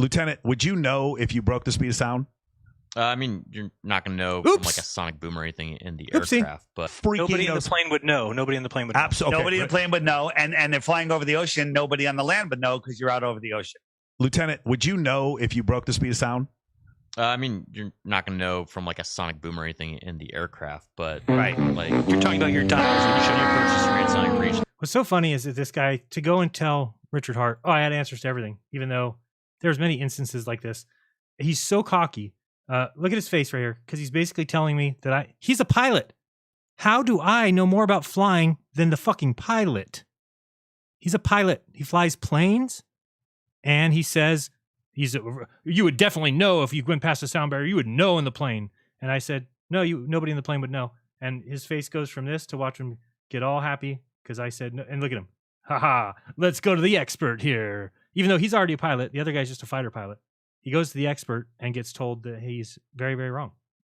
Lieutenant, would you know if you broke the speed of sound? I mean, you're not going to know from like a sonic boom or anything in the aircraft, but nobody in the plane would know. Nobody in the plane would know. Absolutely. Nobody in the plane would know, and they're flying over the ocean. Nobody on the land would know because you're out over the ocean. Lieutenant, would you know if you broke the speed of sound? I mean, you're not going to know from like a sonic boom or anything in the aircraft, but like you're talking about your dials when you show your purchase rate sonic reach. What's so funny is that this guy, to go and tell Richard Hart, oh, I had answers to everything, even though there's many instances like this. He's so cocky. Look at his face right here, because he's basically telling me that he's a pilot. How do I know more about flying than the fucking pilot? He's a pilot. He flies planes, and he says you would definitely know if you went past the sound barrier. You would know in the plane. And I said, no, nobody in the plane would know. And his face goes from this to watch him get all happy because I said, no, and look at him. Haha, let's go to the expert here. Even though he's already a pilot, the other guy's just a fighter pilot. He goes to the expert and gets told that he's very, very wrong.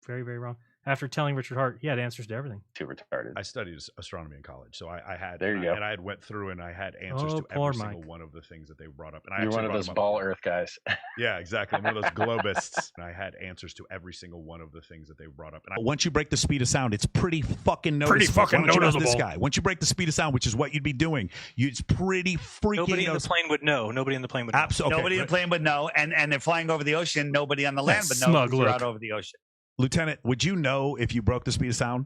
Very, very wrong. After telling Richard Hart, he had answers to everything. Too retarded. I studied astronomy in college, so I had. There you go. And I had went through and I had answers to every single one of the things that they brought up. And You're one of those ball Earth guys. Yeah, exactly. I'm one of those globists. And I had answers to every single one of the things that they brought up. And Once you break the speed of sound, it's pretty fucking noticeable. Pretty fucking Why don't you ask noticeable. this guy? Once you break the speed of sound, which is what you'd be doing, it's pretty freaking. Nobody in the plane would know. Nobody in the plane would know. Absolutely. Nobody in the plane would know, and they're flying over the ocean. Nobody on the land would know because you're out over the ocean. Lieutenant, would you know if you broke the speed of sound?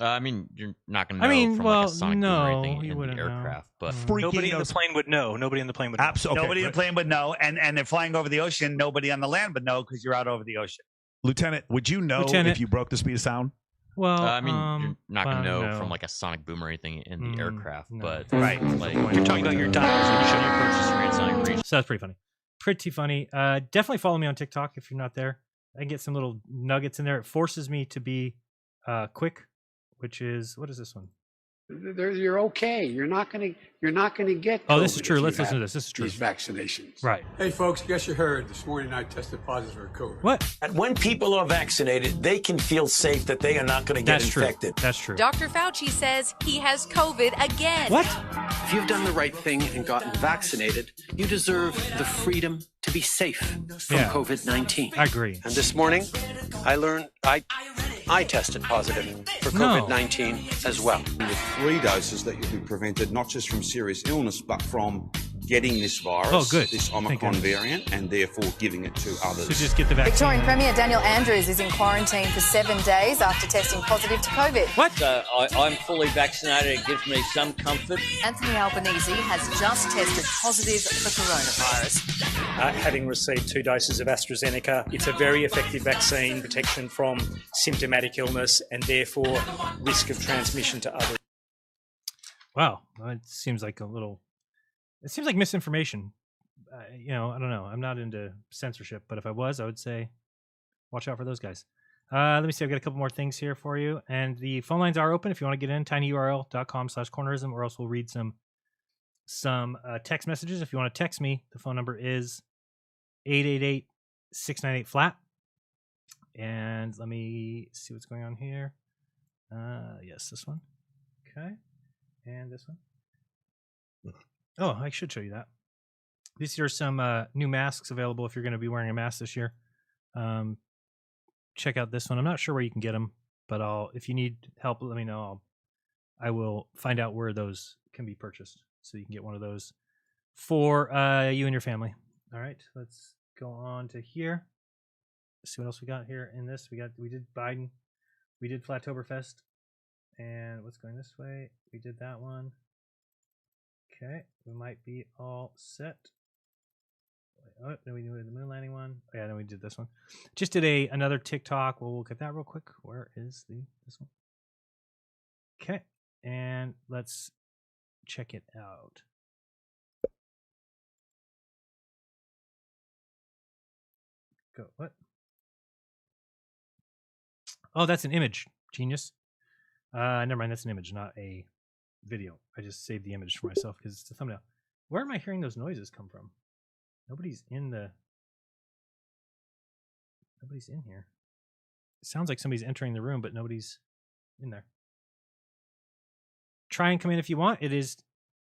I mean, you're not going to know from like a sonic boom or anything in the aircraft, but nobody in the plane would know. Nobody in the plane would know. Absolutely. Nobody in the plane would know, and they're flying over the ocean. Nobody on the land would know because you're out over the ocean. Lieutenant, would you know if you broke the speed of sound? Well, I mean, you're not going to know from like a sonic boom or anything in the aircraft, but Right. like you're talking about your dials when you show your purchase rate sonic reach. So that's pretty funny. Pretty funny. Definitely follow me on TikTok if you're not there. I can get some little nuggets in there. It forces me to be quick, which is, what is this one? You're okay. You're not gonna get. Oh, this is COVID true. if Let's you listen to have this. This is true. These vaccinations. Right. Hey, folks. Guess you heard. This morning I tested positive for COVID. What? And when people are vaccinated, they can feel safe that they are not going to get infected. That's true. Dr. Fauci says he has COVID again. What? If you've done the right thing and gotten vaccinated, you deserve the freedom to be safe from COVID-19. I agree. And this morning, I learned I tested positive for COVID-19 as well. With 3 doses that you'll be prevented not just from serious illness, but from getting this virus, this Omicron variant, and therefore giving it to others. So just get the vaccine. Victorian Premier Daniel Andrews is in quarantine for 7 days after testing positive to COVID. What? So I'm fully vaccinated. It gives me some comfort. Anthony Albanese has just tested positive for coronavirus. Having received 2 doses of AstraZeneca, it's a very effective vaccine, protection from symptomatic illness and therefore risk of transmission to others. Wow. It seems like misinformation. I don't know. I'm not into censorship, but if I was, I would say watch out for those guys. Let me see. I've got a couple more things here for you. And the phone lines are open if you want to get in, tinyurl.com/cornerism, or else we'll read some text messages. If you want to text me, the phone number is 888-698-FLAT. And let me see what's going on here. Yes, this one. Okay. And this one. Oh, I should show you that. These are some new masks available if you're going to be wearing a mask this year. Check out this one. I'm not sure where you can get them, but if you need help, let me know. I will find out where those can be purchased so you can get one of those for you and your family. All right, let's go on to here. Let's see what else we got here in this. We did Biden. We did Flattoberfest. And what's going this way? We did that one. Okay, we might be all set. Oh, then we did the moon landing one. Oh, yeah, then we did this one. Just did another TikTok. We'll look at that real quick. Where is this one? Okay, and let's check it out. Go what? Oh, that's an image. Genius. Never mind. That's an image, not a video. I just saved the image for myself because it's the thumbnail. Where am I hearing those noises come from? Nobody's in here. It sounds like somebody's entering the room, but nobody's in there. Try and come in if you want. It is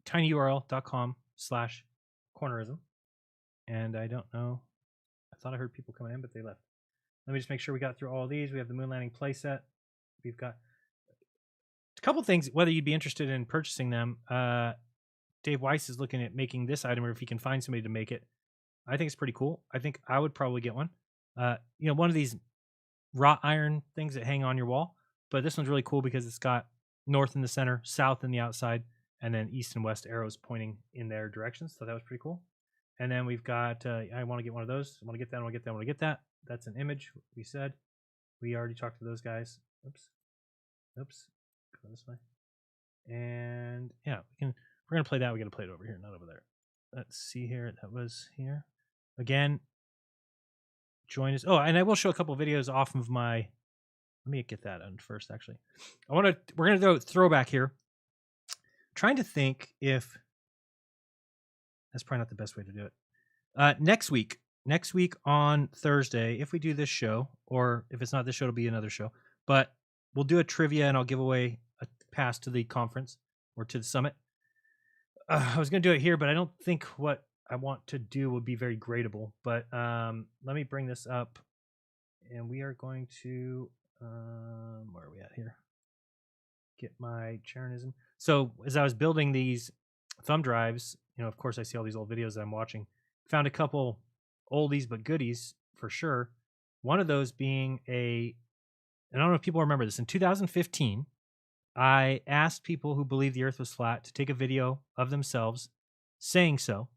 tinyurl.com/cornerism. And I don't know. I thought I heard people coming in, but they left. Let me just make sure we got through all these. We have the moon landing playset. We've got a couple things, whether you'd be interested in purchasing them. Dave Weiss is looking at making this item, or if he can find somebody to make it. I think it's pretty cool. I think I would probably get one. One of these wrought iron things that hang on your wall. But this one's really cool because it's got north in the center, south in the outside, and then east and west arrows pointing in their directions. So that was pretty cool. And then we've got, I want to get one of those. I want to get that. I want to get that. I want to get that. That's an image. We said we already talked to those guys. Oops. Go this way. And yeah, we're going to play that. We got to play it over here, not over there. Let's see here. That was here. Again, join us. Oh, and I will show a couple videos off of my, let me get that on first, actually. We're going to do a throwback here. Trying to think if, that's probably not the best way to do it. Next week on Thursday, if we do this show, or if it's not this show, it'll be another show, but we'll do a trivia and I'll give away a pass to the conference or to the summit. I was going to do it here, but I don't think what I want to do would be very gradable, but let me bring this up and we are going to, where are we at here? Get my Jeranism. So as I was building these thumb drives, of course I see all these old videos that I'm watching, found a couple oldies but goodies for sure. One of those being and I don't know if people remember this, in 2015, I asked people who believed the earth was flat to take a video of themselves saying so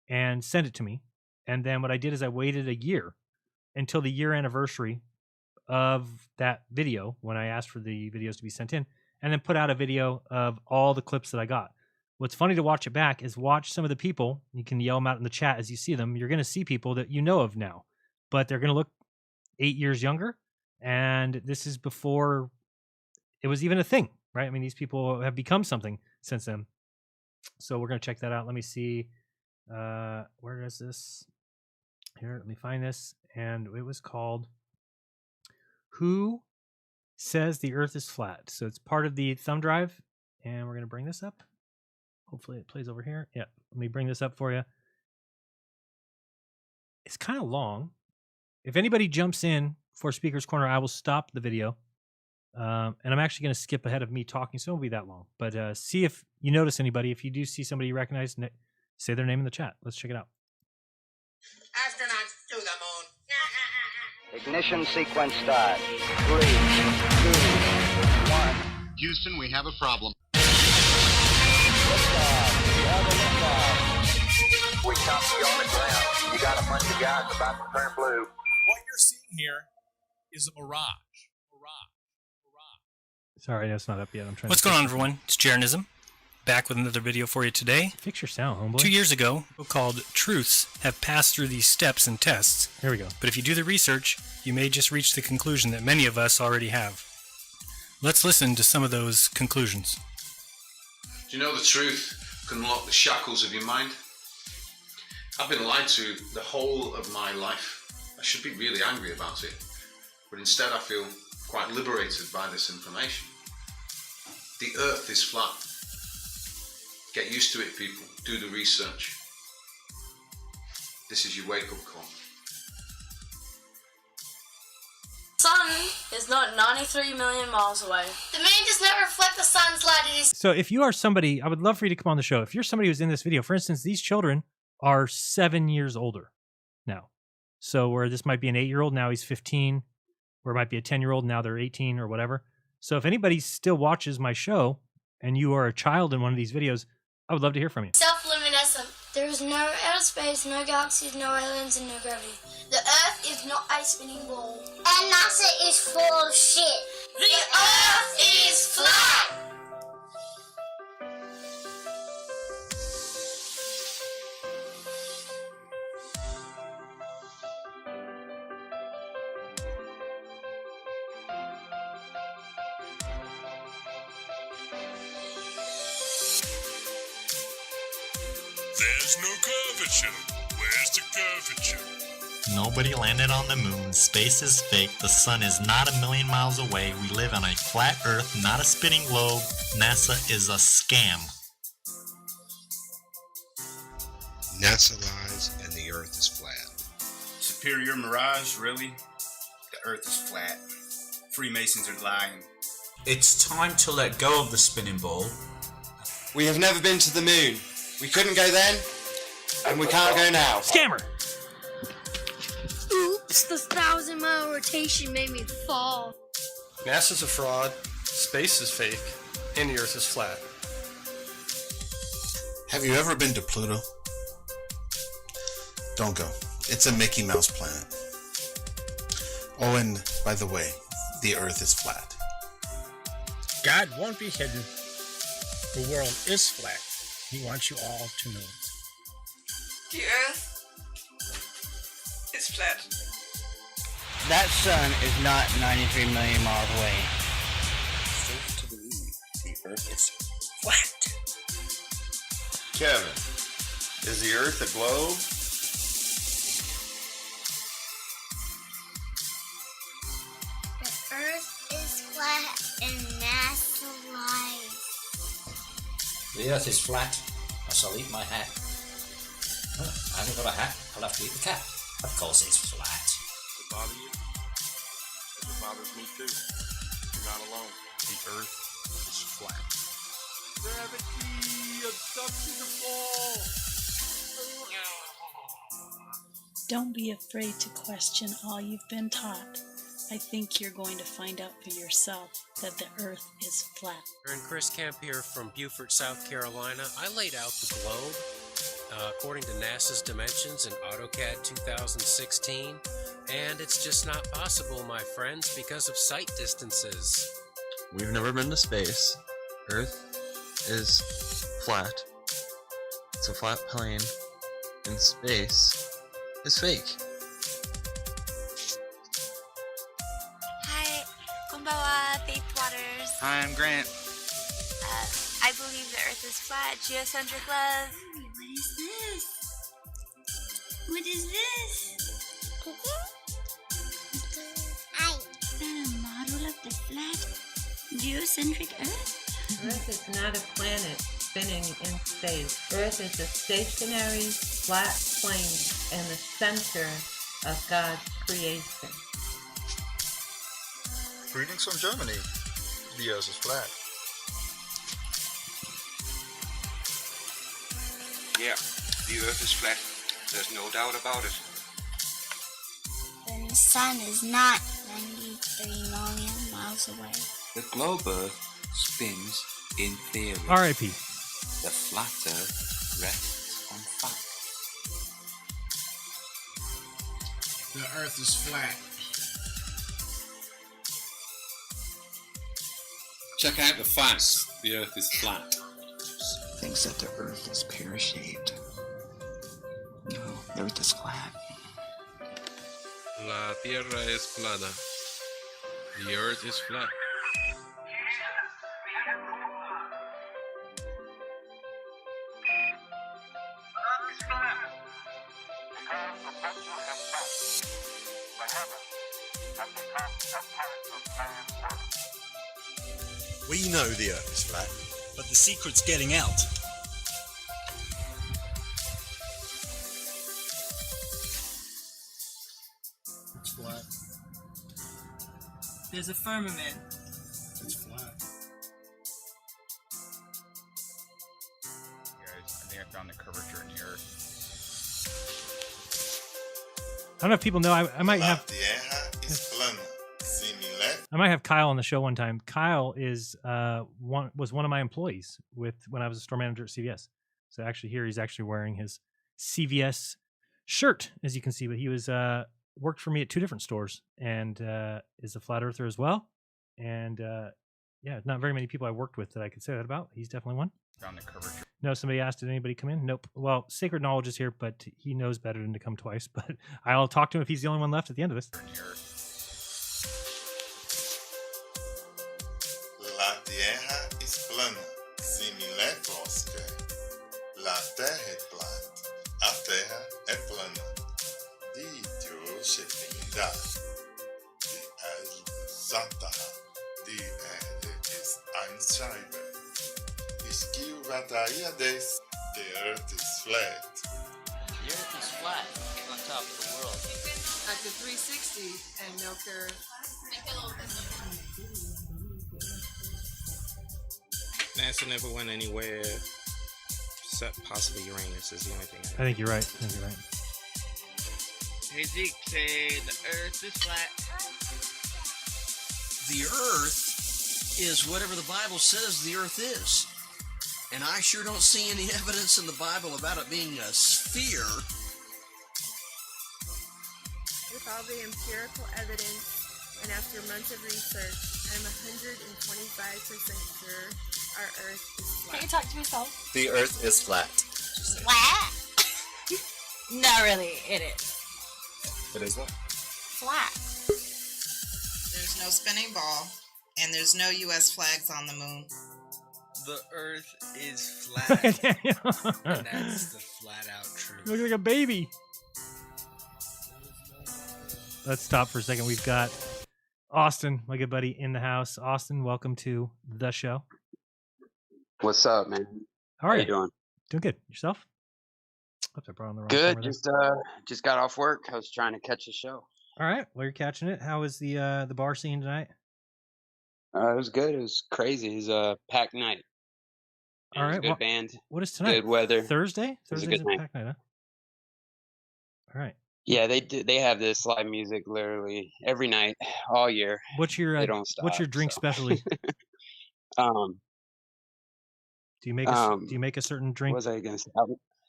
and send it to me. And then what I did is I waited a year until the year anniversary of that video when I asked for the videos to be sent in, and then put out a video of all the clips that I got. What's funny to watch it back is watch some of the people. You can yell them out in the chat as you see them. You're going to see people that you know of now, but they're going to look 8 years younger. And this is before it was even a thing. right? I mean, these people have become something since then. So we're going to check that out. Let me see. Where is this? Here, let me find this. And it was called Who Says the Earth is Flat? So it's part of the thumb drive. And we're going to bring this up. Hopefully it plays over here. Yeah, let me bring this up for you. It's kind of long. If anybody jumps in for Speaker's Corner, I will stop the video. And I'm actually going to skip ahead of me talking, so it won't be that long. But see if you notice anybody. If you do see somebody you recognize, say their name in the chat. Let's check it out. Astronauts to the moon. Ignition sequence start. 3, 2, 1. Houston, we have a problem. We copy you on the ground. You got a bunch of guys about to turn blue. What you're seeing here is a mirage. Sorry, that's not up yet. I'm trying. What's going on, everyone? It's Jeranism, back with another video for you today. Fix your sound, homeboy. 2 years ago, called Truths have passed through these steps and tests. Here we go. But if you do the research, you may just reach the conclusion that many of us already have. Let's listen to some of those conclusions. Do you know the truth can unlock the shackles of your mind? I've been lied to the whole of my life. I should be really angry about it, but instead I feel quite liberated by this information. The earth is flat. Get used to it, people. Do the research. This is your wake-up call. Sun is not 93 million miles away. The moon does not reflect the sun's light. It is. So if you are somebody, I would love for you to come on the show. If you're somebody who's in this video, for instance, these children are 7 years older now. So where this might be an 8-year-old, now he's 15, or it might be a 10-year-old, now they're 18 or whatever. So if anybody still watches my show and you are a child in one of these videos, I would love to hear from you. Self-luminescent. There is no outer space, no galaxies, no aliens, and no gravity. The Earth is not a spinning ball. And NASA is full of shit. The Earth is flat. There's no curvature. Where's the curvature? Nobody landed on the moon. Space is fake. The sun is not a million miles away. We live on a flat Earth, not a spinning globe. NASA is a scam. NASA lies and the Earth is flat. Superior mirage, really? The Earth is flat. Freemasons are lying. It's time to let go of the spinning ball. We have never been to the moon. We couldn't go then, and we can't go now. Scammer! Oops, the 1,000-mile rotation made me fall. NASA's a fraud, space is fake, and the Earth is flat. Have you ever been to Pluto? Don't go. It's a Mickey Mouse planet. Oh, and by the way, the Earth is flat. God won't be hidden. The world is flat. He wants you all to know it. The Earth is flat. That sun is not 93 million miles away. Safe to believe the Earth is flat. Kevin, is the Earth a globe? The Earth is flat and NASA lies. The Earth is flat. I shall eat my hat. I haven't got a hat. I'll have to eat the cat. Of course it's flat. Does it bother you? It bothers me too. You're not alone. The Earth is flat. Gravity abducted the ball. Don't be afraid to question all you've been taught. I think you're going to find out for yourself that the Earth is flat. And Chris Kemp here from Beaufort, South Carolina. I laid out the globe according to NASA's dimensions in AutoCAD 2016, and it's just not possible, my friends, because of sight distances. We've never been to space. Earth is flat. It's a flat plane, and space is fake. Hi, konbawa, Faith Waters. Hi, I'm Grant. I believe the earth is flat. Geocentric love. What is this? What is this? Is that a model of the flat geocentric Earth? Earth is not a planet spinning in space. Earth is a stationary, flat plane in the center of God's creation. Greetings from Germany. The Earth is flat. Yeah, the Earth is flat. There's no doubt about it. The sun is not 93 million miles away. The globe Earth spins in theory. R.I.P. The flat Earth rests on fact. The Earth is flat. Check out the facts. The Earth is flat. Thinks that the Earth is pear-shaped. No, the Earth is flat. La Tierra es plana. The Earth is flat. We know the Earth is flat, but the secret's getting out. It's flat. There's a firmament. It's flat. Guys, I think I found the curvature in the Earth. I don't know if people know. I might have. I might have Kyle on the show one time. Kyle was one of my employees when I was a store manager at CVS. So actually, here he's actually wearing his CVS shirt, as you can see. But he was worked for me at 2 different stores and is a flat earther as well. And yeah, not very many people I worked with that I could say that about. He's definitely one. Found the curvature. No, somebody asked, did anybody come in? Nope. Well, Sacred Knowledge is here, but he knows better than to come twice. But I'll talk to him if he's the only one left at the end of this. La Tierra es plana, simile bosque. La Terra es plana, a Terra é plana. Dios die exata, die Erde ist ein Scheibe. Ich Tartaria des, the Earth is flat. The Earth is flat, on top of the world. Like the 360 and no curve. NASA never went anywhere except possibly Uranus is the only thing. I think you're right. Hey Zeke, say the Earth is flat. The Earth is whatever the Bible says the Earth is. And I sure don't see any evidence in the Bible about it being a sphere. With all the empirical evidence and after months of research, I'm 125% sure our Earth is flat. Can you talk to yourself? The Earth is flat. Flat? No, really, it is. It is what? Flat. There's no spinning ball, and there's no U.S. flags on the moon. The Earth is flat. And that's the flat out truth. You look like a baby. Let's stop for a second. We've got Austin, my good buddy, in the house. Austin, welcome to the show. What's up, man? How are you doing? Doing good. Yourself? Oops, I brought on the wrong Good. camera Just got off work. I was trying to catch the show. there. All right. Well, you're catching it. How was the bar scene tonight? It was good. It was crazy. It was a packed night. All It was right. a good band. What is tonight? Good weather. Thursday? It was a Thursday's good a night. packed night, huh? All right. Yeah, they have this live music literally every night, all year. What's your They don't stop. what's your drink specialty? Um, Do you make do you make a certain drink? What was I gonna say?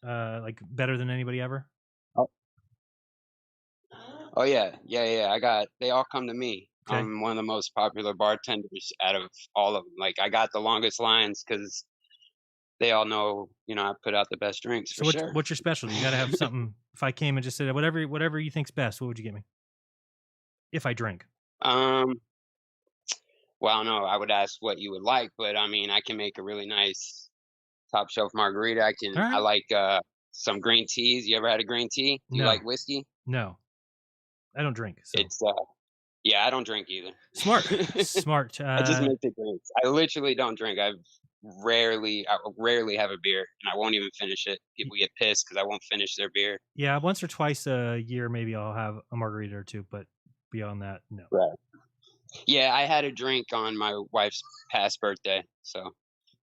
Like better than anybody ever? Oh yeah. They all come to me. Okay. I'm one of the most popular bartenders out of all of them. Like I got the longest lines because they all know, I put out the best drinks So for sure. what's your specialty? You got to have something. If I came and just said whatever you think's best, what would you get me? If I drink. well, no, I would ask what you would like, but I mean, I can make a really nice top shelf margarita. I right. like some green teas. You ever had a green tea? Do you No. like whiskey? No, I don't drink. So. It's yeah, I don't drink either. Smart. Smart. I just make the drinks. I literally don't drink. I rarely have a beer, and I won't even finish it. People get pissed because I won't finish their beer. Yeah, once or twice a year, maybe I'll have a margarita or two, but beyond that, no. Right. Yeah, I had a drink on my wife's past birthday, so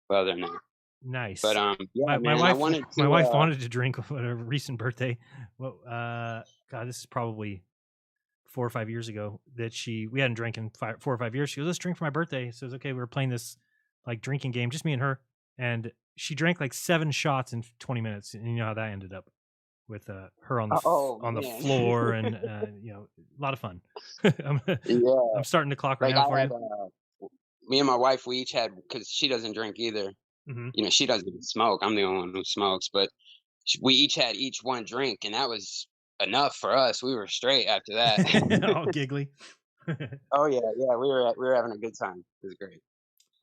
other than that. Nice. But yeah, my wife wanted to drink at a recent birthday. Well, God, this is probably 4 or 5 years ago that we hadn't drank in 4 or 5 years. She goes, let's drink for my birthday. So it was okay. We were playing this like drinking game, just me and her, and she drank like 7 shots in 20 minutes, and you know how that ended up with her on the the floor, and you know, a lot of fun. I'm starting the clock right now for you. Me and my wife, we each had, because she doesn't drink either. Mm-hmm. You know, she doesn't even smoke. I'm the only one who smokes, but we each had one drink, and that was enough for us. We were straight after that. All giggly. Oh yeah, we were having a good time. It was great.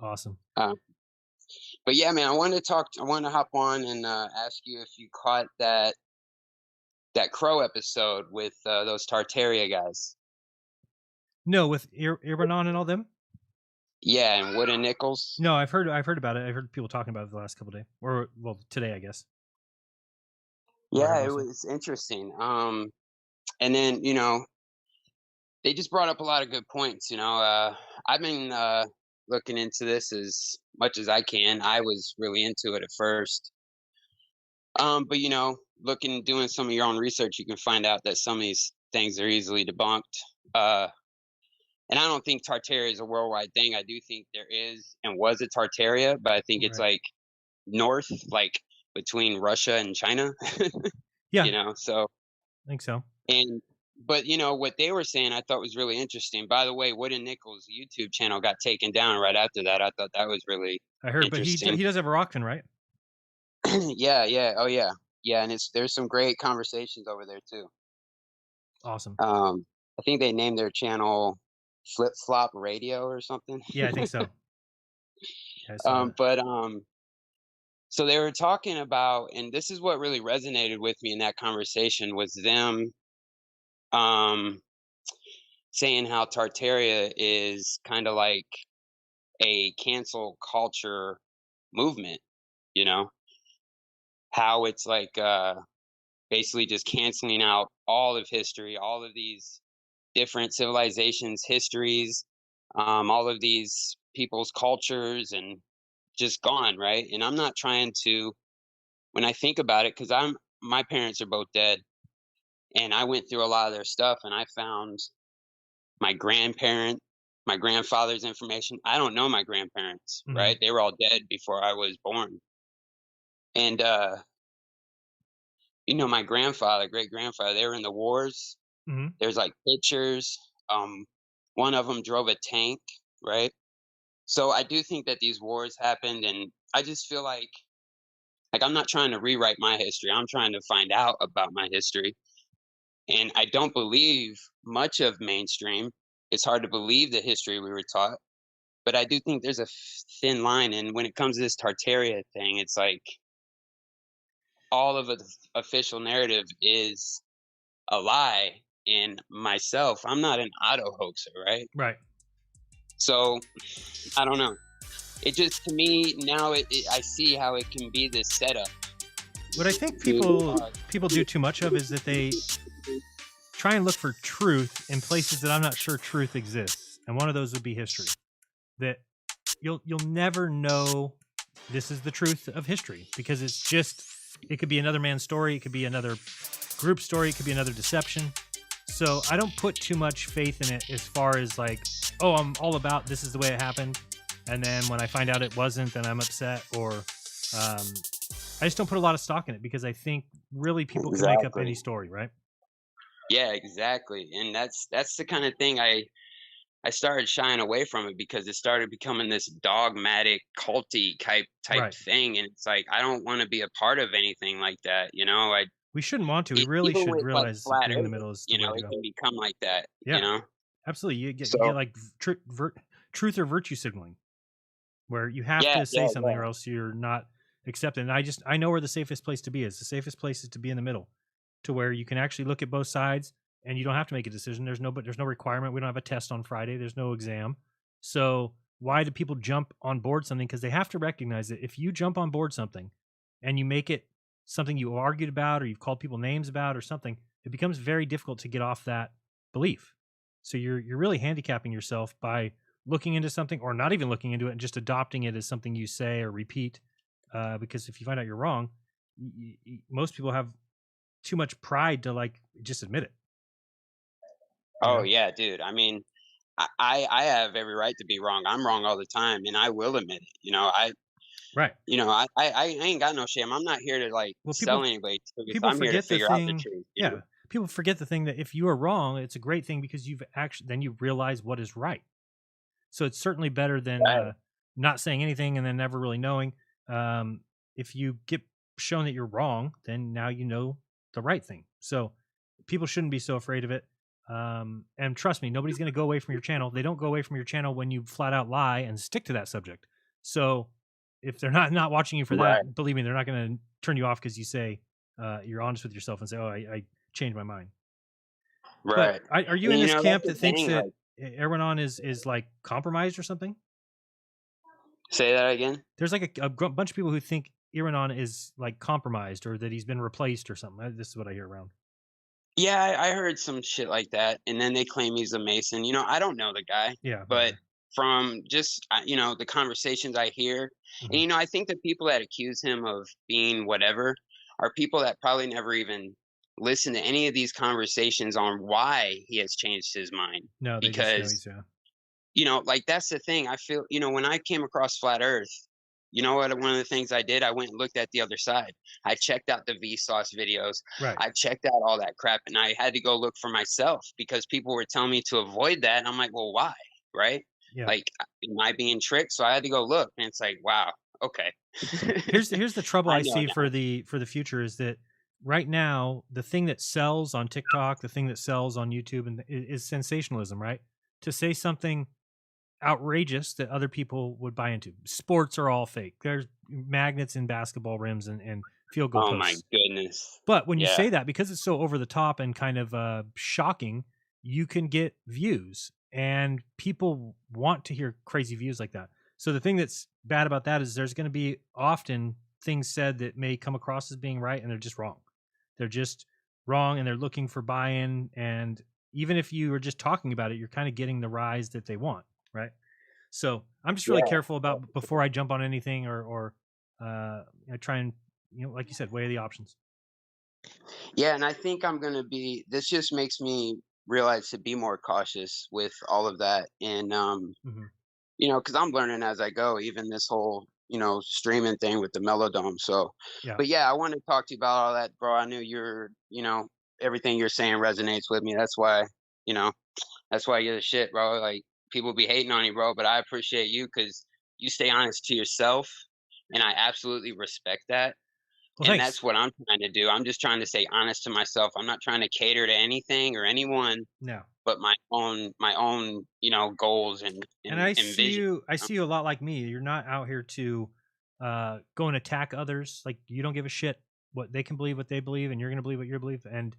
Awesome. But yeah, man, I wanted to hop on and ask you if you caught that Crow episode with those Tartaria guys. No, with Irbanon and all them. Yeah, and Wood and Nichols. No, I've heard about it. I've heard people talking about it the last couple of days, or well, today, I guess. Yeah, it was interesting. And then, you know, they just brought up a lot of good points. You know, I've been looking into this as much as I can. I was really into it at first. But, you know, doing some of your own research, you can find out that some of these things are easily debunked. And I don't think Tartaria is a worldwide thing. I do think there is and was a Tartaria, but I think it's like north, like between Russia and China. Yeah. You know, so I think so. But you know, what they were saying I thought was really interesting. By the way, Wood and Nichols' YouTube channel got taken down right after that. I thought that was really interesting. But he does have a Rokfin, right? Yeah. Oh yeah. Yeah, and there's some great conversations over there too. Awesome. I think they named their channel Flip Flop Radio or something. Yeah, I think so. So they were talking about, and this is what really resonated with me in that conversation, was them saying how Tartaria is kind of like a cancel culture movement, you know, how it's like basically just canceling out all of history, all of these different civilizations, histories, all of these people's cultures, and just gone, right? And I'm not trying to, when I think about it, because my parents are both dead, and I went through a lot of their stuff, and I found my grandfather's information. I don't know my grandparents, right? They were all dead before I was born. And you know, my great grandfather, they were in the wars. Mm-hmm. There's like pictures. One of them drove a tank, right? So I do think that these wars happened, and I just feel like I'm not trying to rewrite my history. I'm trying to find out about my history. And I don't believe much of mainstream. It's hard to believe the history we were taught. But I do think there's a thin line. And when it comes to this Tartaria thing, it's like all of the official narrative is a lie. And myself, I'm not an auto hoaxer, right? Right. So I don't know. It just, to me now, I see how it can be this setup. What I think people do too much of is that they try and look for truth in places that I'm not sure truth exists, and one of those would be history. That you'll never know this is the truth of history, because it could be another man's story, it could be another group story, it could be another deception. So I don't put too much faith in it as far as like, oh, I'm all about this is the way it happened, and then when I find out it wasn't, then I'm upset, or I just don't put a lot of stock in it, because I think really people can make up any story, right? Yeah, exactly. And that's the kind of thing I started shying away from it, because it started becoming this dogmatic, culty type Right. thing, and it's like I don't want to be a part of anything like that, you know. We shouldn't want to. We really even should with, realize like, flat being in the earth, middle is the you way know, to it go. can become like that, Yeah. you know. Absolutely. You get So- like truth or virtue signaling, where you have to say something or else you're not accepted. And I know where the safest place to be is. The safest place is to be in the middle, to where you can actually look at both sides and you don't have to make a decision. There's no requirement. We don't have a test on Friday. There's no exam. So why do people jump on board something? Because they have to recognize that if you jump on board something and you make it something you argued about or you've called people names about or something, it becomes very difficult to get off that belief. So you're really handicapping yourself by looking into something or not even looking into it and just adopting it as something you say or repeat. Because if you find out you're wrong, most people have too much pride to like just admit it. Oh yeah, dude. I mean, I have every right to be wrong. I'm wrong all the time, and I will admit it. You know, right. You know, I ain't got no shame. I'm not here to like sell anybody. People I'm here to forget the figure out the thing. truth. Yeah, know? People forget the thing that if you are wrong, it's a great thing because then you realize what is right. So it's certainly better than not saying anything and then never really knowing. If you get shown that you're wrong, then now you know the right thing. So people shouldn't be so afraid of it. And trust me, nobody's going to go away from your channel. They don't go away from your channel when you flat out lie and stick to that subject. So if they're not watching you for that, believe me, they're not going to turn you off because you say you're honest with yourself and say, "Oh, I changed my mind." Right. But are you in this camp that thinks that Erwanon is like compromised or something? Say that again. There's like a bunch of people who think Erwanon is like compromised or that he's been replaced or something. This is what I hear around. Yeah, I heard some shit like that, and then they claim he's a Mason. You know, I don't know the guy. Yeah. But from just you know the conversations I hear, and you know, I think the people that accuse him of being whatever are people that probably never even listen to any of these conversations on why he has changed his mind. No, they because just know you know, like that's the thing. I feel, you know, when I came across Flat Earth, you know what? One of the things I did, I went and looked at the other side. I checked out the Vsauce videos. Right. I checked out all that crap, and I had to go look for myself because people were telling me to avoid that. And I'm like, well, why? Right? Yeah. Like, am I being tricked? So I had to go look, and it's like, wow, okay. Here's the trouble I see now. for the future is that right now the thing that sells on TikTok, the thing that sells on YouTube, and is sensationalism. Right? To say something outrageous that other people would buy into. Sports are all fake. There's magnets in basketball rims and field goal posts. Oh my goodness. But when you say that, because it's so over the top and kind of shocking, you can get views, and people want to hear crazy views like that. So the thing that's bad about that is there's going to be often things said that may come across as being right, and they're just wrong. They're just wrong, and they're looking for buy-in. And even if you are just talking about it, you're kind of getting the rise that they want. Right. So I'm just really careful about before I jump on anything or I try and, you know, like you said, weigh the options. Yeah. And I think I'm going to be, this just makes me realize to be more cautious with all of that. And, you know, cause I'm learning as I go, even this whole, you know, streaming thing with the Melodome. So, but yeah, I want to talk to you about all that, bro. I knew you're, you know, everything you're saying resonates with me. That's why, you know, that's why you're the shit, bro. Like, people be hating on you, bro, but I appreciate you because you stay honest to yourself, and I absolutely respect that. Well, and thanks. That's what I'm trying to do. I'm just trying to stay honest to myself. I'm not trying to cater to anything or anyone. No. But my own, you know, goals and I and see vision. you. I see you a lot like me. You're not out here to go and attack others. Like, you don't give a shit what they can believe, what they believe, and you're going to believe what you believe. And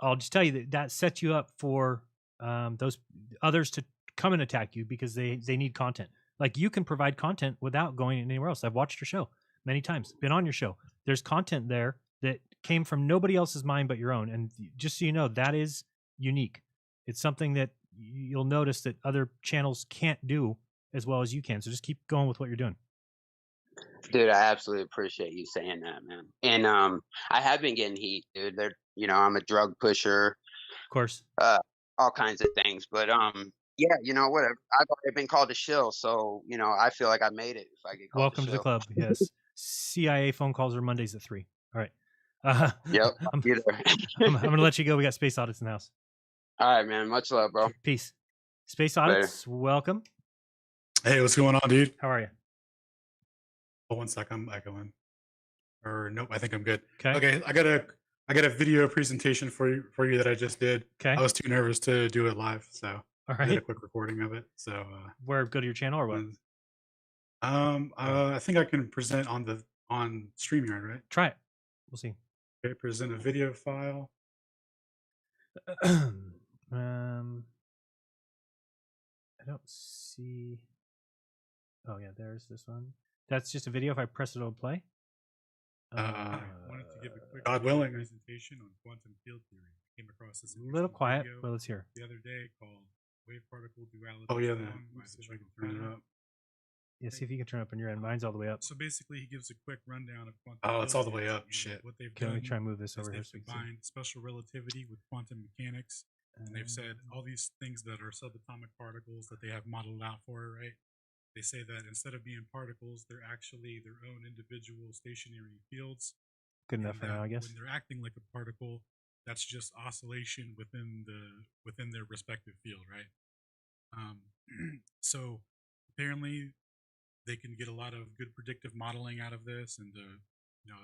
I'll just tell you that sets you up for those others to come and attack you because they need content. Like, you can provide content without going anywhere else. I've watched your show many times, been on your show. There's content there that came from nobody else's mind but your own. And just so you know, that is unique. It's something that you'll notice that other channels can't do as well as you can. So just keep going with what you're doing. Dude, I absolutely appreciate you saying that, man. And I have been getting heat, dude. They're, you know, I'm a drug pusher. Of course. All kinds of things. But yeah, you know, whatever. I've already been called a shill, so you know, I feel like I made it if I get called Welcome a to the shill. club. Yes. CIA phone calls are Mondays at 3. All right. Yep. I'm gonna let you go. We got Space Audits in the house. All right, man. Much love, bro. Peace. Space Audits, welcome. Hey, what's going on, dude? How are you? Oh, 1 sec, I'm echoing. Or nope, I think I'm good. Okay. I got a video presentation for you that I just did. Okay. I was too nervous to do it live, so All I did a right. quick recording of it. So Where go to your channel or what? I think I can present on StreamYard, right? Try it. We'll see. Okay, present a video file. I don't see. Oh yeah, there's this one. That's just a video. If I press it, it'll play. I wanted to give a quick God willing presentation on quantum field theory. I came across this little quiet, but let's hear. The other day called wave particle duality. Oh yeah, let's see if I can turn it up. Yeah, see if you can turn it up on your end. Mine's all the way up. So basically, he gives a quick rundown of quantum. Oh, it's all the way up. Shit. What they've Can done we try and move this over here? They've combined special relativity with quantum mechanics, and they've said all these things that are subatomic particles that they have modeled out for, right? They say that instead of being particles, they're actually their own individual stationary fields. Good enough for now, I guess. When they're acting like a particle, that's just oscillation within their respective field, right? So apparently, they can get a lot of good predictive modeling out of this, and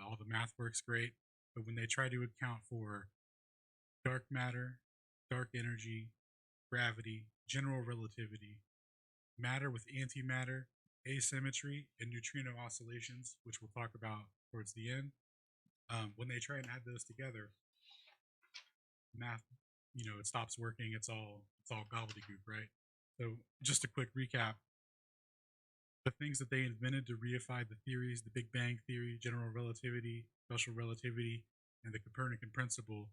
all the math works great. But when they try to account for dark matter, dark energy, gravity, general relativity, matter with antimatter, asymmetry, and neutrino oscillations, which we'll talk about towards the end, when they try and add those together, math, it stops working. It's all gobbledygook, right? So just a quick recap. The things that they invented to reify the theories, the Big Bang Theory, general relativity, special relativity, and the Copernican principle,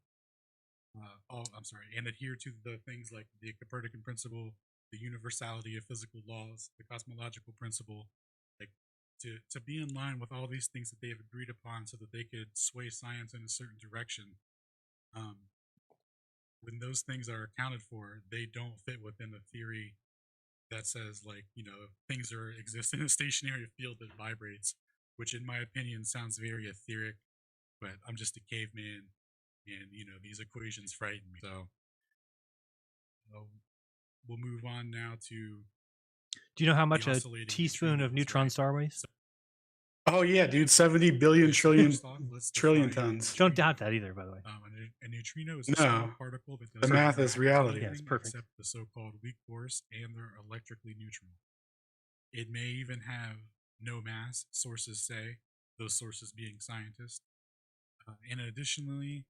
and adhere to the things like the Copernican principle, the universality of physical laws, the cosmological principle, like to be in line with all these things that they have agreed upon so that they could sway science in a certain direction. When those things are accounted for, they don't fit within a theory that says things exist in a stationary field that vibrates, which in my opinion sounds very etheric, but I'm just a caveman, and these equations frighten me. So we'll move on now to. Do you know how much a teaspoon of neutron star weighs? Oh yeah, dude, 70 billion trillion tons. Don't doubt that either, by the way. A neutrino is a small particle that does the math is reality. Yeah, it's perfect. Except the so-called weak force, and they're electrically neutral. It may even have no mass, sources say, those sources being scientists. And additionally,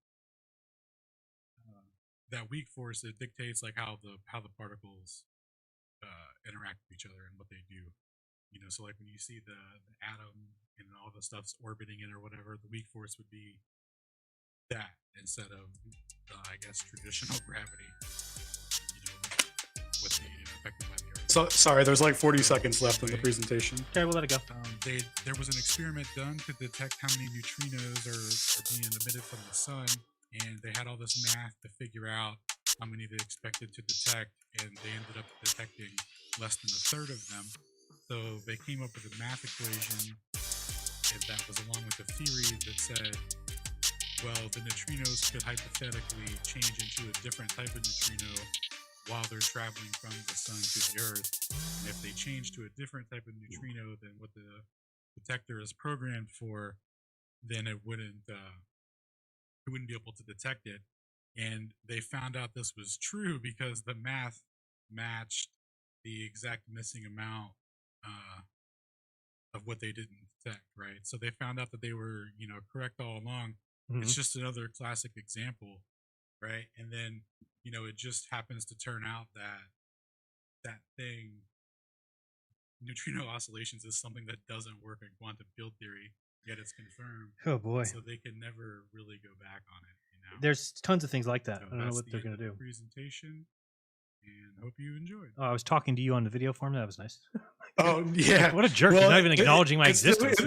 that weak force, it dictates how the particles interact with each other and what they do. So when you see the atom and all the stuff's orbiting it or whatever, the weak force would be that instead of, I guess, traditional gravity. With the affected by the Earth. So sorry, there's 40 seconds left in the presentation. Okay, we'll let it go. There was an experiment done to detect how many neutrinos are being emitted from the sun, and they had all this math to figure out how many they expected to detect, and they ended up detecting less than a third of them. So they came up with a math equation that was along with a theory that said, well, the neutrinos could hypothetically change into a different type of neutrino while they're traveling from the sun to the Earth. And if they change to a different type of neutrino than what the detector is programmed for, then it wouldn't be able to detect it. And they found out this was true because the math matched the exact missing amount of what they didn't detect, right? So they found out that they were, correct all along. Mm-hmm. It's just another classic example, right? And then, it just happens to turn out that thing, neutrino oscillations, is something that doesn't work in quantum field theory, yet it's confirmed. Oh boy! So they can never really go back on it. There's tons of things like that. So I don't know what they're going to do. Presentation, and hope you enjoyed. Oh, I was talking to you on the video form. That was nice. Oh yeah! What a jerk! Well, he's not even acknowledging my existence.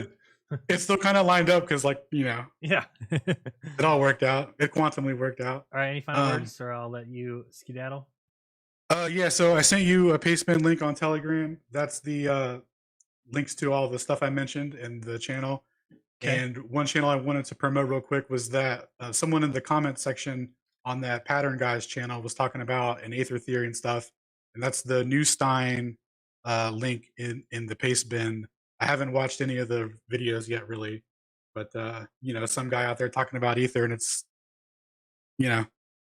It's still kind of lined up because, yeah, it all worked out. It quantumly worked out. All right, any final words, or I'll let you skedaddle. Yeah. So I sent you a Pastebin link on Telegram. That's the links to all the stuff I mentioned in the channel. Okay. And one channel I wanted to promote real quick was that someone in the comment section on that Pattern Guys channel was talking about an aether theory and stuff, and that's the Newstein link in the Pastebin. I haven't watched any of the videos yet, really, but some guy out there talking about ether, and it's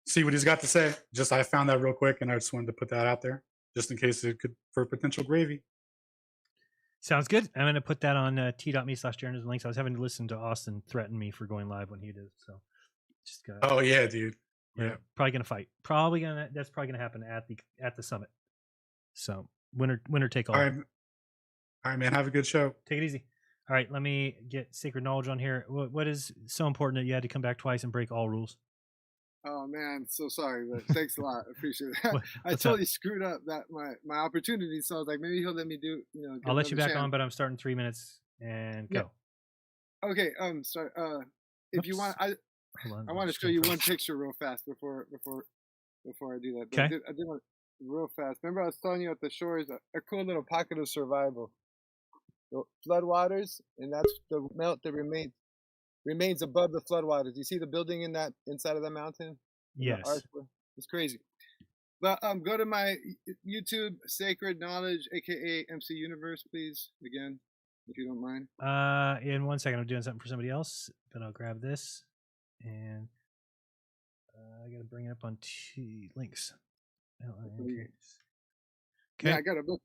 see what he's got to say. Just I found that real quick, and I just wanted to put that out there, just in case it could for potential gravy. Sounds good. I'm going to put that on t.me/Jeranism links. I was having to listen to Austin threaten me for going live when he did, so just oh yeah, dude. Yeah, probably gonna fight. That's probably gonna happen at the summit. So winner take all. All right, man. Have a good show. Take it easy. All right, let me get Sacred Knowledge on here. What is so important that you had to come back twice and break all rules? Oh man, so sorry, but thanks a lot. I appreciate that. I What's totally up? screwed up that my opportunity. So I was like, maybe he'll let me do. I'll let you back on, but I'm starting 3 minutes and go. Yeah. Okay. Sorry. If you want, I want to show you one picture real fast before I do that. Okay. I did one real fast. Remember, I was telling you at the shores a cool little pocket of survival. The floodwaters, and that's the melt that remains above the floodwaters. You see the building in that inside of the mountain? Yes. It's crazy. But go to my YouTube, Sacred Knowledge, aka MC Universe, please. Again, if you don't mind. In 1 second, I'm doing something for somebody else, but I'll grab this and I gotta bring it up on links. Okay. Yeah, I got a book.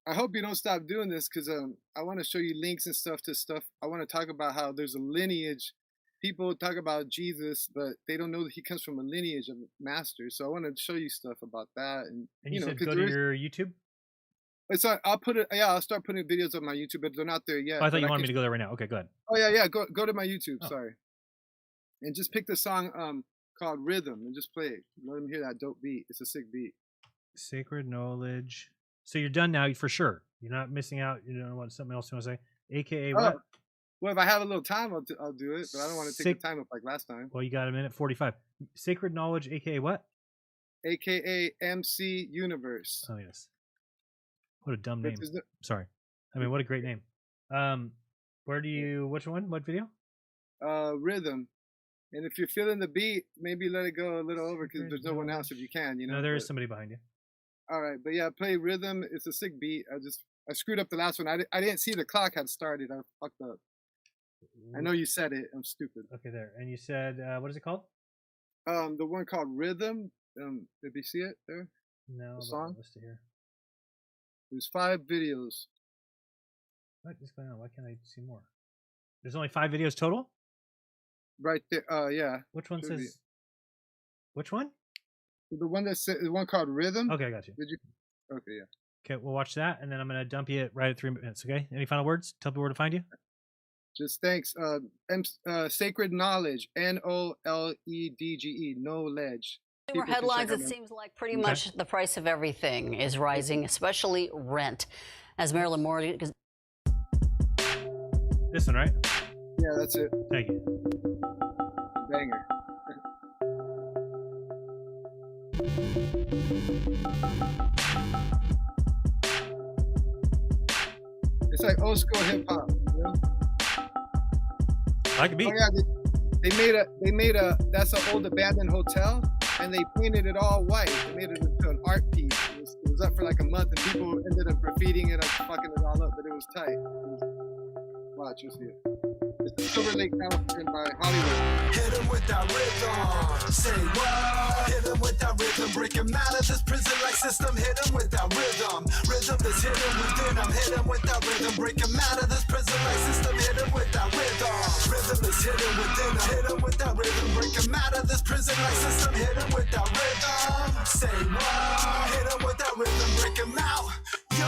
I hope you don't stop doing this because I want to show you links and stuff to stuff. I want to talk about how there's a lineage. People talk about Jesus, but they don't know that he comes from a lineage of masters. So I want to show you stuff about that. And you said go to your YouTube? I'll put it. Yeah, I'll start putting videos on my YouTube, but they're not there yet. Oh, I thought you wanted me to go there right now. Okay, go ahead. Oh yeah. Go to my YouTube. Sorry. And just pick the song called Rhythm and just play it. Let them hear that dope beat. It's a sick beat. Sacred Knowledge. So you're done now for sure. You're not missing out. You don't want something else you want to say? AKA what? Well, if I have a little time, I'll do it, but I don't want to take the time up like last time. Well, you got a minute 45. Sacred Knowledge, AKA what? AKA MC Universe. Oh, yes. What a dumb name. Sorry. I mean, what a great name. Which one? What video? Rhythm. And if you're feeling the beat, maybe let it go a little over because there's no one else if you can, No, there is somebody behind you. All right, but yeah, play Rhythm. It's a sick beat. I screwed up the last one. I didn't see the clock had started. I fucked up. I know you said it. I'm stupid. Okay, there. And you said, what is it called? The one called Rhythm. Did you see it there? No, the song. List here. There's 5 videos. What is going on? Why can't I see more? There's only 5 videos total? Right there. Yeah. Which one says? Which one? The one the one called Rhythm. Okay, I got you. Did you? Okay, yeah. Okay, we'll watch that, and then I'm gonna dump you right at 3 minutes. Okay. Any final words? Tell people where to find you. Just thanks. Sacred Knowledge. NOLEDGE. Knowledge. Consumer headlines, it seems like pretty much the price of everything is rising, especially rent. As Maryland Mortgage. This one, right? Yeah, that's it. Thank you. Banger. It's like old school hip hop, you know? I can beat. Oh yeah, they made a that's an old abandoned hotel, and they painted it all white. They made it into an art piece. It was up for like a month, and people ended up graffitiing it, fucking it all up, but it was tight. Watch, you'll see it. It's Silver Lake, California by Hollywood. Hit him with that rhythm. Say what? Hit him with that rhythm. Break him out of this prison-like system. Hit him with that rhythm. Rhythm that's hidden within him. Hit him with that rhythm. Break him out of this prison-like system. Hit him with that rhythm. Rhythm that's hidden within him. Hit him with that rhythm. Break him out of this prison-like system. Hit him with that rhythm. Say what? Hit him with that rhythm. Break him out. Yo,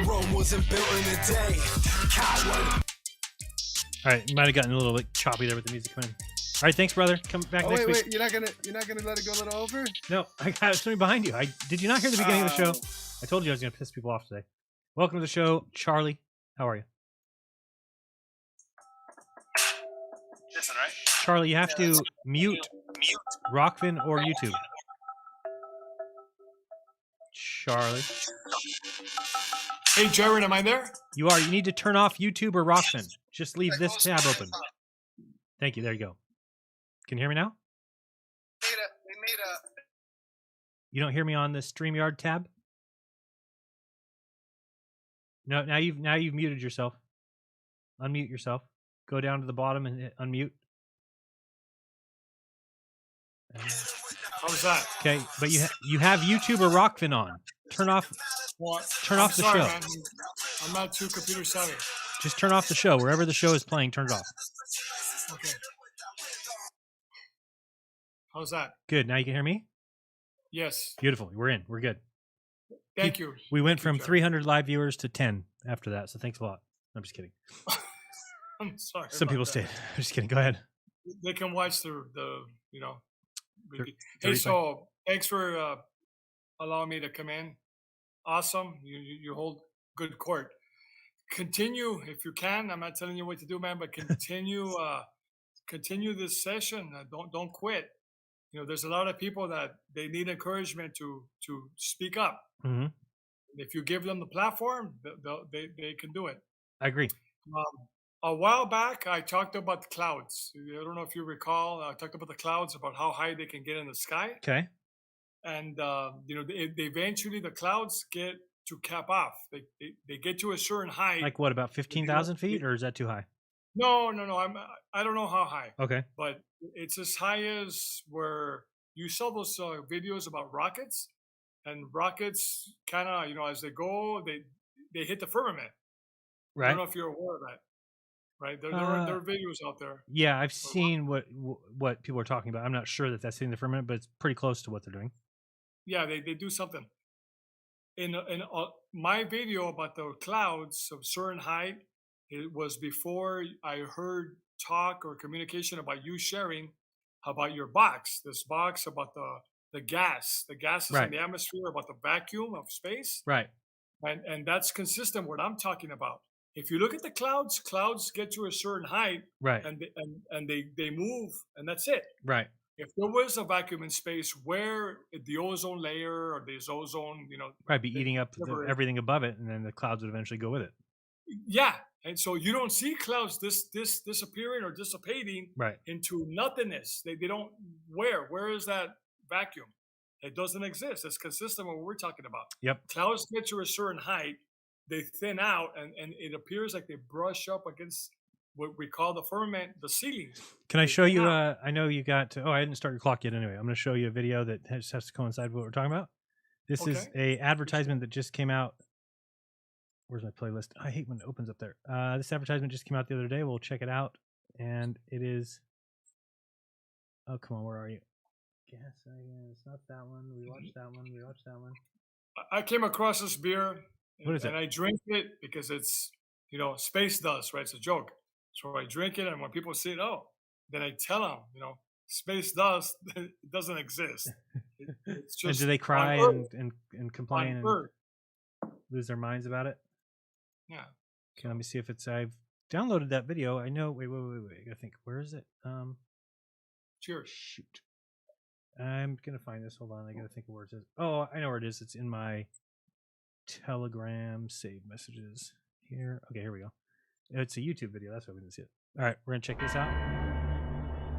Rome wasn't built in a day. Coward. All right, you might have gotten a little bit choppy there with the music coming in. All right, thanks, brother. Come back next week. Wait, you're not gonna let it go a little over? No, I got something behind you. Did you not hear the beginning of the show? I told you I was gonna piss people off today. Welcome to the show, Charlie. How are you? This one, right? Charlie, you have to mute Rokfin or YouTube. Charlie. Hey, Jared, am I there? You are. You need to turn off YouTube or Rokfin. Just leave this tab open. Thank you. There you go. Can you hear me now? You don't hear me on the StreamYard tab? No. Now you've muted yourself. Unmute yourself. Go down to the bottom and hit unmute. How was that? Okay, but you have YouTube or Rokfin on. Turn off I'm off the sorry, show. man. I'm not too computer savvy. Just turn off the show. Wherever the show is playing, turn it off. Okay. How's that? Good. Now you can hear me? Yes. Beautiful. We're in. We're good. Thank you. We went from Jared. 300 live viewers to 10 after that, so thanks a lot. I'm just kidding. I'm sorry. Some people about stayed. that. I'm just kidding. Go ahead. They can watch the you know. The Hey, replay. so thanks for allowing me to come in. Awesome. You hold good court. Continue if you can. I'm not telling you what to do, man, but continue continue this session. Don't quit. You know, there's a lot of people that they need encouragement to speak up. Mm-hmm. If you give them the platform, they can do it. I agree. A while back, I talked about the clouds. I don't know if you recall. I talked about the clouds, about how high they can get in the sky. Okay. And you know, they eventually the clouds get to cap off. They get to a certain height. Like what, about 15,000 feet, or is that too high? No. I don't know how high. Okay. But it's as high as where you saw those videos about rockets, and rockets kind of, you know, as they go, they hit the firmament. Right. I don't know if you're aware of that. Right. There are videos out there. Yeah, I've seen what people are talking about. I'm not sure that that's hitting the firmament, but it's pretty close to what they're doing. Yeah, they do something. In my video about the clouds of certain height, it was before I heard talk or communication about you sharing about your box. This box about the gases Right. in the atmosphere, about the vacuum of space. Right. And that's consistent with what I'm talking about. If you look at the clouds get to a certain height, Right. and they move, and that's it. Right. If there was a vacuum in space where the ozone layer or the ozone, you know, Right, be eating up separate. everything above it, and then the clouds would eventually go with it. Yeah, and so you don't see clouds disappearing or dissipating Right. into nothingness. They don't. Where is that vacuum? It doesn't exist. It's consistent with what we're talking about. Yep. Clouds get to a certain height, they thin out, and it appears like they brush up against what we call the firmament, the ceiling. Can I show you? I know you got. I didn't start your clock yet. Anyway, I'm going to show you a video that has to coincide with what we're talking about. This is a advertisement that just came out. Where's my playlist? I hate when it opens up there. This advertisement just came out the other day. We'll check it out, and it is. Oh, come on, where are you? Guess it's not that one. We watched that one. We watched that one. I came across this beer, What is and it? I drink it because it's, you know, space dust, right? It's a joke. So I drink it, and when people see it, then I tell them, you know, space dust it doesn't exist. It's And just do they cry on Earth. and complain On and Earth. lose their minds about it? Yeah. Okay, let me see if it's. I've downloaded that video. I know. Wait. I gotta think. Where is it? Cheers. Shoot. I'm gonna find this. Hold on. I gotta think of where it is. Oh, I know where it is. It's in my Telegram saved messages here. Okay, here we go. It's a YouTube video. That's why we didn't see it. All right, we're gonna check this out.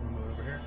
We'll move it over here.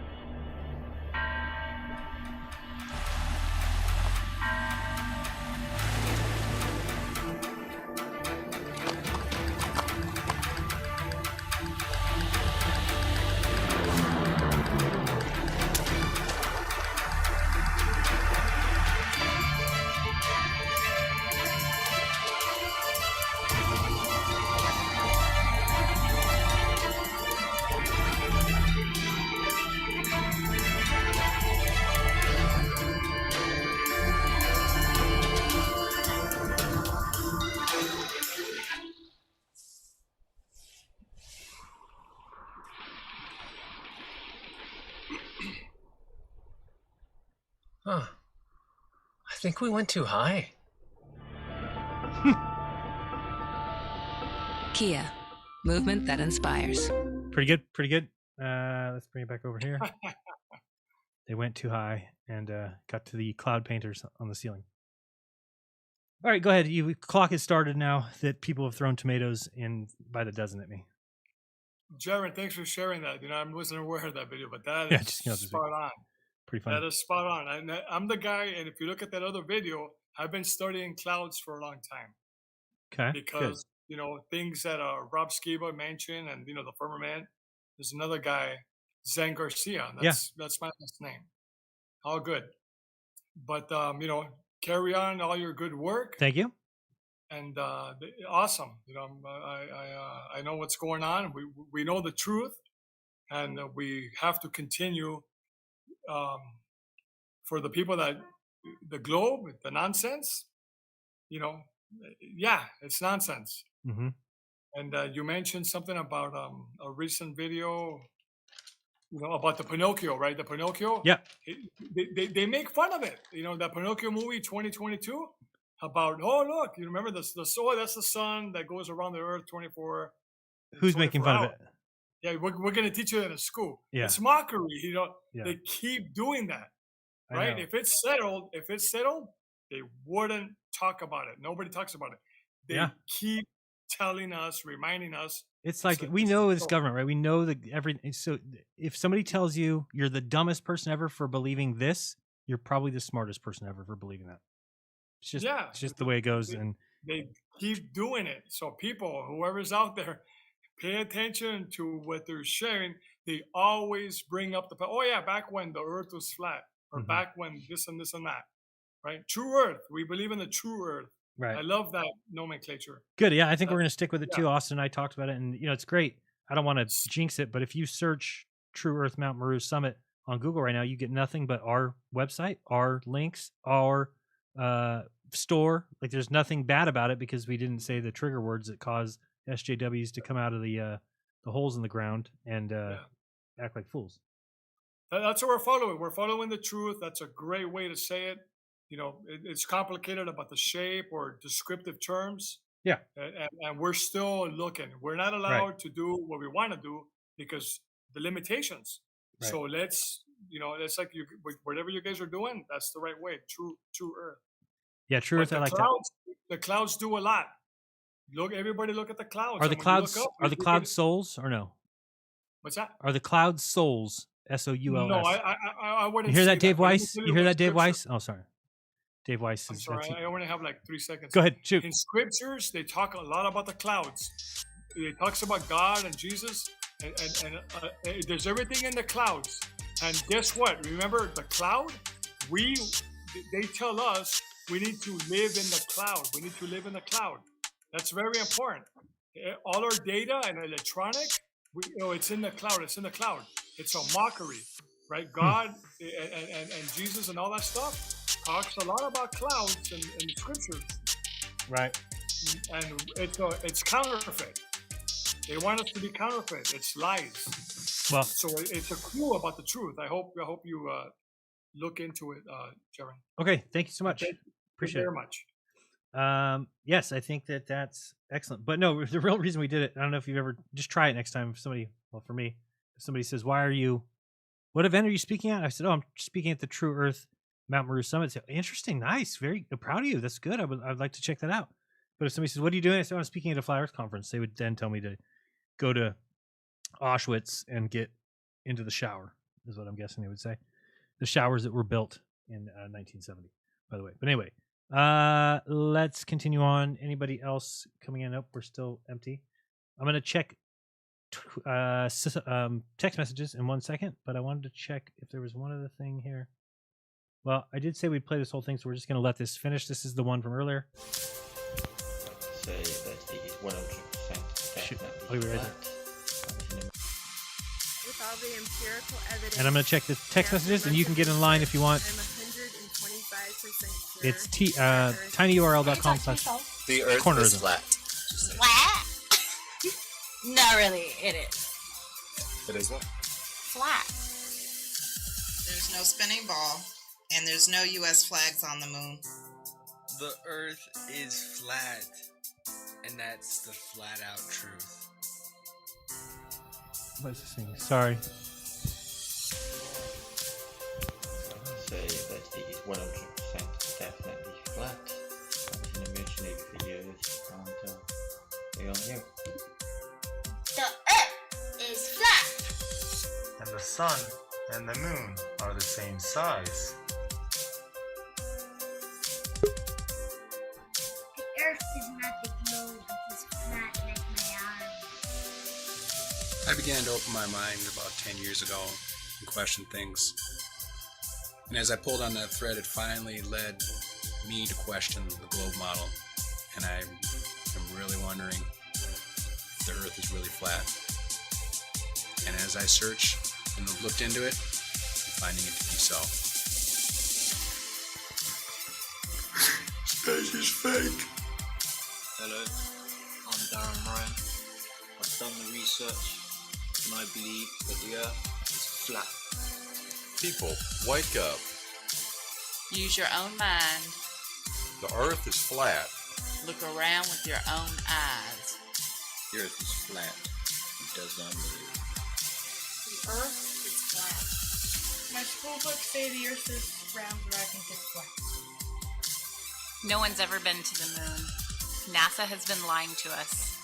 Huh. I think we went too high. Kia, movement that inspires. Pretty good. Pretty good. Let's bring it back over here. They went too high and got to the cloud painters on the ceiling. All right, go ahead. You clock has started now that people have thrown tomatoes in by the dozen at me. Jared, thanks for sharing that. You know, I wasn't aware of that video, but that Yeah, is just, you know, spot on. Pretty funny. That is spot on. I'm the guy, and if you look at that other video, I've been studying clouds for a long time. Okay. Because, you know, things that Rob Skiba mentioned, and, you know, the firmament. There's another guy, Zen Garcia. That's my last name. all good. But carry on all your good work. Thank you. And awesome. I know what's going on. We know the truth, and we have to continue. For the people that the globe, the nonsense, it's nonsense. Mm-hmm. And you mentioned something about a recent video, about the Pinocchio, right? The Pinocchio. Yeah. They make fun of it. The Pinocchio movie 2022 about, oh, look, you remember that's the sun that goes around the earth 24. Who's making fun of it? Yeah, we're going to teach you that in school. Yeah. It's mockery. Yeah. They keep doing that. I Right? know. If it's settled, they wouldn't talk about it. Nobody talks about it. They keep telling us, reminding us. It's like we know this government, right? We know that everything. So if somebody tells you you're the dumbest person ever for believing this, you're probably the smartest person ever for believing that. It's just the way it goes. And they keep doing it. So people, whoever's out there, pay attention to what they're sharing. They always bring up back when the earth was flat. Or back when this and this and that, right? True Earth. We believe in the true Earth. Right. I love that nomenclature. Good. Yeah, I think we're going to stick with it too. Austin and I talked about it, and it's great. I don't want to jinx it, but if you search True Earth Mount Meru Summit on Google right now, you get nothing but our website, our links, our store. Like, there's nothing bad about it because we didn't say the trigger words that cause SJWs to come out of the holes in the ground and act like fools. That's what we're following. We're following the truth. That's a great way to say it. It's complicated about the shape or descriptive terms. Yeah. And we're still looking. We're not allowed to do what we want to do because the limitations. Right. So let's like whatever you guys are doing, that's the right way. True Earth. Yeah, True Earth. I like clouds, that. The clouds do a lot. Everybody look at the clouds. Are the clouds souls or no? What's that? Are the clouds souls? SOULS. No, I wouldn't. You hear that, Dave Weiss? You hear that, Dave Weiss? Oh, sorry. Dave Weiss. I'm sorry. I only have like 3 seconds. Go ahead, shoot. In scriptures, they talk a lot about the clouds. It talks about God and Jesus, and there's everything in the clouds. And guess what? Remember the cloud? They tell us we need to live in the cloud. We need to live in the cloud. That's very important. All our data and electronic, it's in the cloud. It's in the cloud. It's a mockery, right? God and Jesus and all that stuff talks a lot about clouds in the scriptures. Right. And it's counterfeit. They want us to be counterfeit. It's lies. Well, so it's a clue about the truth. I hope you look into it, Jaren. Okay, thank you so much. Appreciate it very much. Yes, I think that's excellent. But no, the real reason we did it, I don't know if you've ever, just try it next time. For me, if somebody says, what event are you speaking at? I said, I'm speaking at the True Earth Mount Meru Summit. So, interesting, nice, very proud of you. That's good. I'd like to check that out. But if somebody says, what are you doing? I said, I'm speaking at a Flat Earth conference. They would then tell me to go to Auschwitz and get into the shower, is what I'm guessing they would say. The showers that were built in 1970, by the way. But anyway, let's continue on. Anybody else coming in? Nope, we're still empty. I'm going to check text messages in 1 second, but I wanted to check if there was one other thing here. Well, I did say we'd play this whole thing, so we're just going to let this finish. This is the one from earlier. Say that it is 100% I'll be right there. With all the empirical evidence. And I'm going to check the text messages, and you can get in line if you want. I'm 125% sure. It's tinyurl.com/ the Earth cornerism. is flat. Flat? Not really, it is. It is what? Flat. There's no spinning ball, and there's no U.S. flags on the moon. The Earth is flat, and that's the flat-out truth. What's this thing? Sorry. Say that it is 100% definitely flat. I've been mentioning it for years, and they all knew. The Earth is flat. And the sun and the moon are the same size. The Earth is not the globe, it is flat like my arm. I began to open my mind about 10 years ago and question things. And as I pulled on that thread, it finally led me to question the globe model. And I am really wondering if the Earth is really flat. And as I searched and looked into it, I'm finding it to be so. Space is fake. Hello, I'm Darren Ryan. I've done the research and I believe that the Earth is flat. People, wake up. Use your own mind. The Earth is flat. Look around with your own eyes. The Earth is flat. It does not move. The Earth is flat. My school books say the Earth is round, but I think it's flat. No one's ever been to the moon. NASA has been lying to us.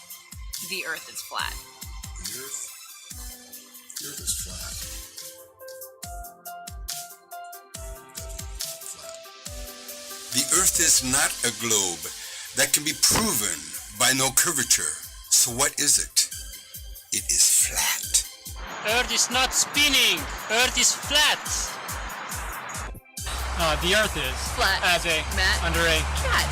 The Earth is flat. The Earth is flat. The Earth is not a globe that can be proven by no curvature. So what is it? It is flat. Earth is not spinning. Earth is flat. The Earth is flat. As a Matt. Under a Cat.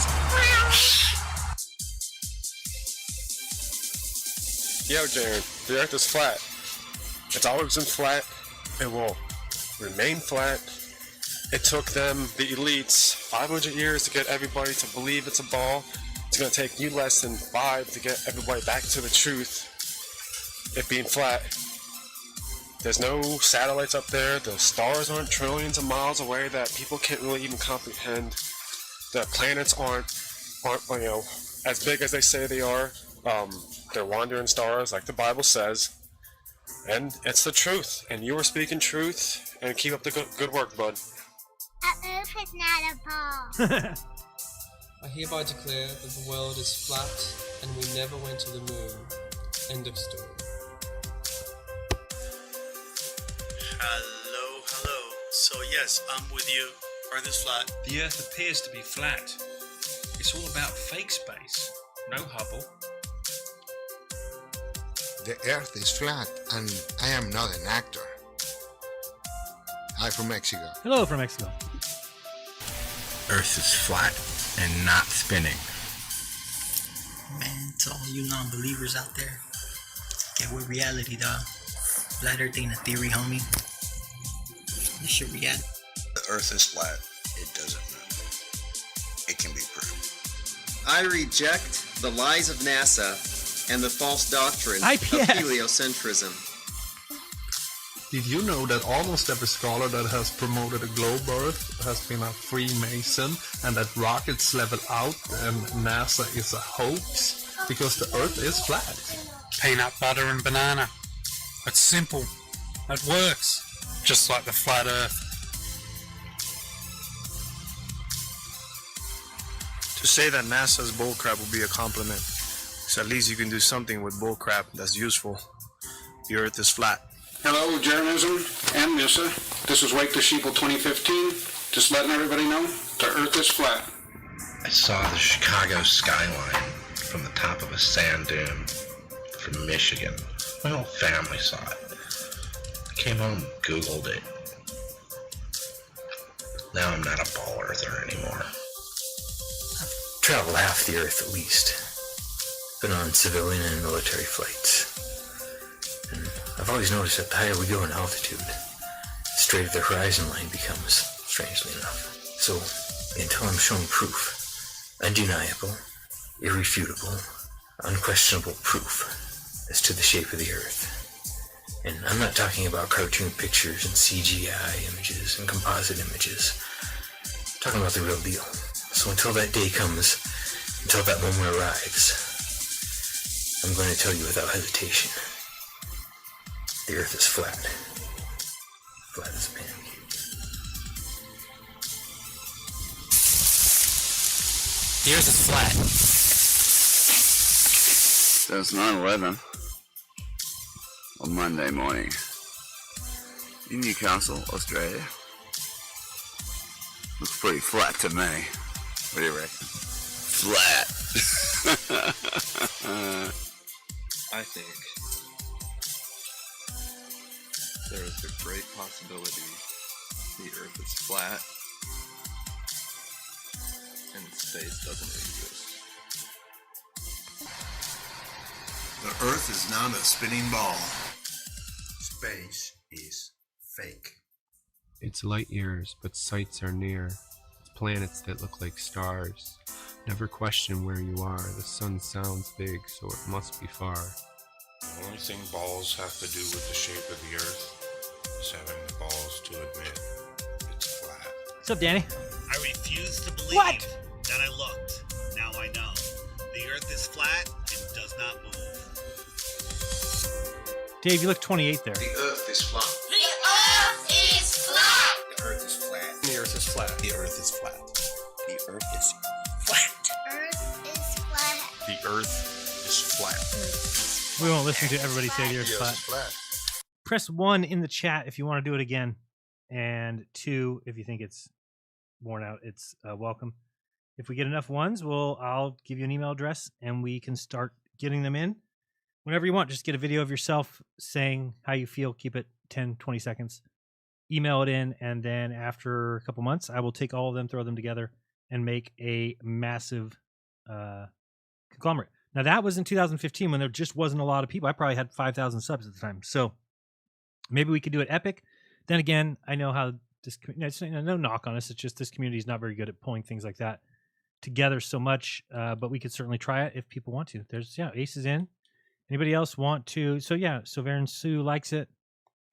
Yo, Jaren, the Earth is flat. It's always been flat. It will remain flat. It took them, the elites, 500 years to get everybody to believe it's a ball. It's going to take you less than 5 to get everybody back to the truth. It being flat. There's no satellites up there. The stars aren't trillions of miles away that people can't really even comprehend. The planets aren't as big as they say they are. They're wandering stars, like the Bible says. And it's the truth. And you are speaking truth. And keep up the good work, bud. The Earth is not a ball. I hereby declare that the world is flat and we never went to the moon. End of story. Hello. So yes, I'm with you. Earth is flat. The Earth appears to be flat. It's all about fake space. No Hubble. The Earth is flat, and I am not an actor. Hi from Mexico. Hello from Mexico. Earth is flat and not spinning. Man, to all you non-believers out there, get with reality, dog. Flat Earth ain't a theory, homie. It's your reality. The Earth is flat. It doesn't move. It can be proved. I reject the lies of NASA and the false doctrine of heliocentrism. Did you know that almost every scholar that has promoted a globe Earth has been a Freemason, and that rockets level out and NASA is a hoax? Because the Earth is flat. Peanut butter and banana. It's simple. It works. Just like the flat Earth. To say that NASA's bullcrap will be a compliment, so at least you can do something with bullcrap that's useful. The Earth is flat. Hello, Jeranism and NISA. This is Wake the Sheeple 2015. Just letting everybody know, the Earth is flat. I saw the Chicago skyline from the top of a sand dune from Michigan. My whole family saw it. I came home and Googled it. Now I'm not a ball earther anymore. Traveled half the Earth at least. Been on civilian and military flights. And I've always noticed that the higher we go in altitude, the straighter the horizon line becomes, strangely enough. So, until I'm shown proof, undeniable, irrefutable, unquestionable proof as to the shape of the Earth. And I'm not talking about cartoon pictures and CGI images and composite images. I'm talking about the real deal. So until that day comes, until that moment arrives, I'm going to tell you without hesitation. The Earth is flat. Flat as a pancake. The Earth is flat. Since 9/11, on Monday morning, in Newcastle, Australia, looks pretty flat to me. What do you reckon? Flat. I think there is a great possibility The Earth is flat, and space doesn't exist. The Earth is not a spinning ball. Space is fake. It's light years, but sights are near. It's planets that look like stars. Never question where you are. The sun sounds big, so it must be far. The only thing balls have to do with the shape of the Earth is having the balls to admit it's flat. What's up, Danny? I refuse to believe that I looked. Now I know. The Earth is flat and does not move. Dave, you look 28 there. The Earth is flat. The Earth is flat. The Earth is flat. The Earth is flat. The Earth is flat. The Earth is flat. Earth is flat. The Earth is flat. We won't listen to everybody say the Earth's flat. Press 1 in the chat if you want to do it again, and 2 if you think it's worn out. It's welcome. If we get enough ones, I'll give you an email address, and we can start getting them in. Whenever you want, just get a video of yourself saying how you feel. Keep it 10, 20 seconds. Email it in, and then after a couple months, I will take all of them, throw them together, and make a massive conglomerate. Now, that was in 2015 when there just wasn't a lot of people. I probably had 5,000 subs at the time. So maybe we could do it epic. Then again, I know how this, it's no knock on us. It's just this community is not very good at pulling things like that together so much. But we could certainly try it if people want to. There's, Ace is in. Anybody else want to? So Varen Sue likes it.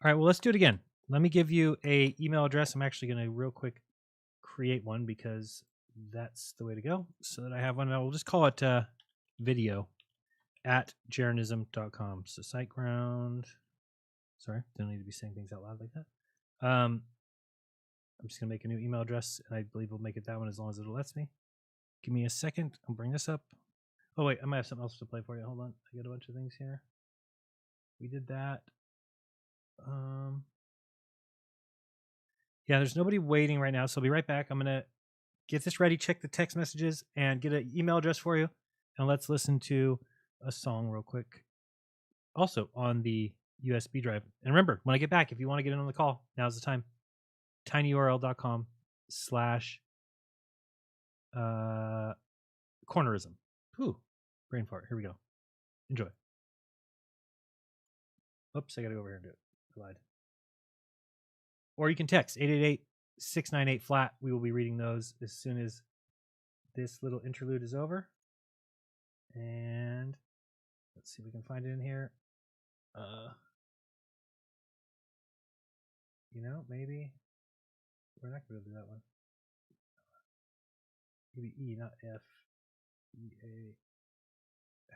All right, well, let's do it again. Let me give you a email address. I'm actually going to real quick create one because that's the way to go. So that I have one. I'll just call it video at Jeranism.com. So SiteGround. Sorry, don't need to be saying things out loud like that. I'm just going to make a new email address, and I believe we'll make it that one as long as it lets me. Give me a second. I'll bring this up. Oh, wait, I might have something else to play for you. Hold on. I got a bunch of things here. We did that. Yeah, there's nobody waiting right now, so I'll be right back. I'm going to get this ready, check the text messages, and get an email address for you. And let's listen to a song real quick. Also on the USB drive. And remember, when I get back, if you want to get in on the call, now's the time. tinyurl.com/cornerism. Ooh, brain fart. Here we go. Enjoy. Oops, I got to go over here and do it. I lied. Or you can text 888-698-FLAT. We will be reading those as soon as this little interlude is over. And let's see if we can find it in here. Maybe we're not going to do that one. Maybe E, not F. E-A.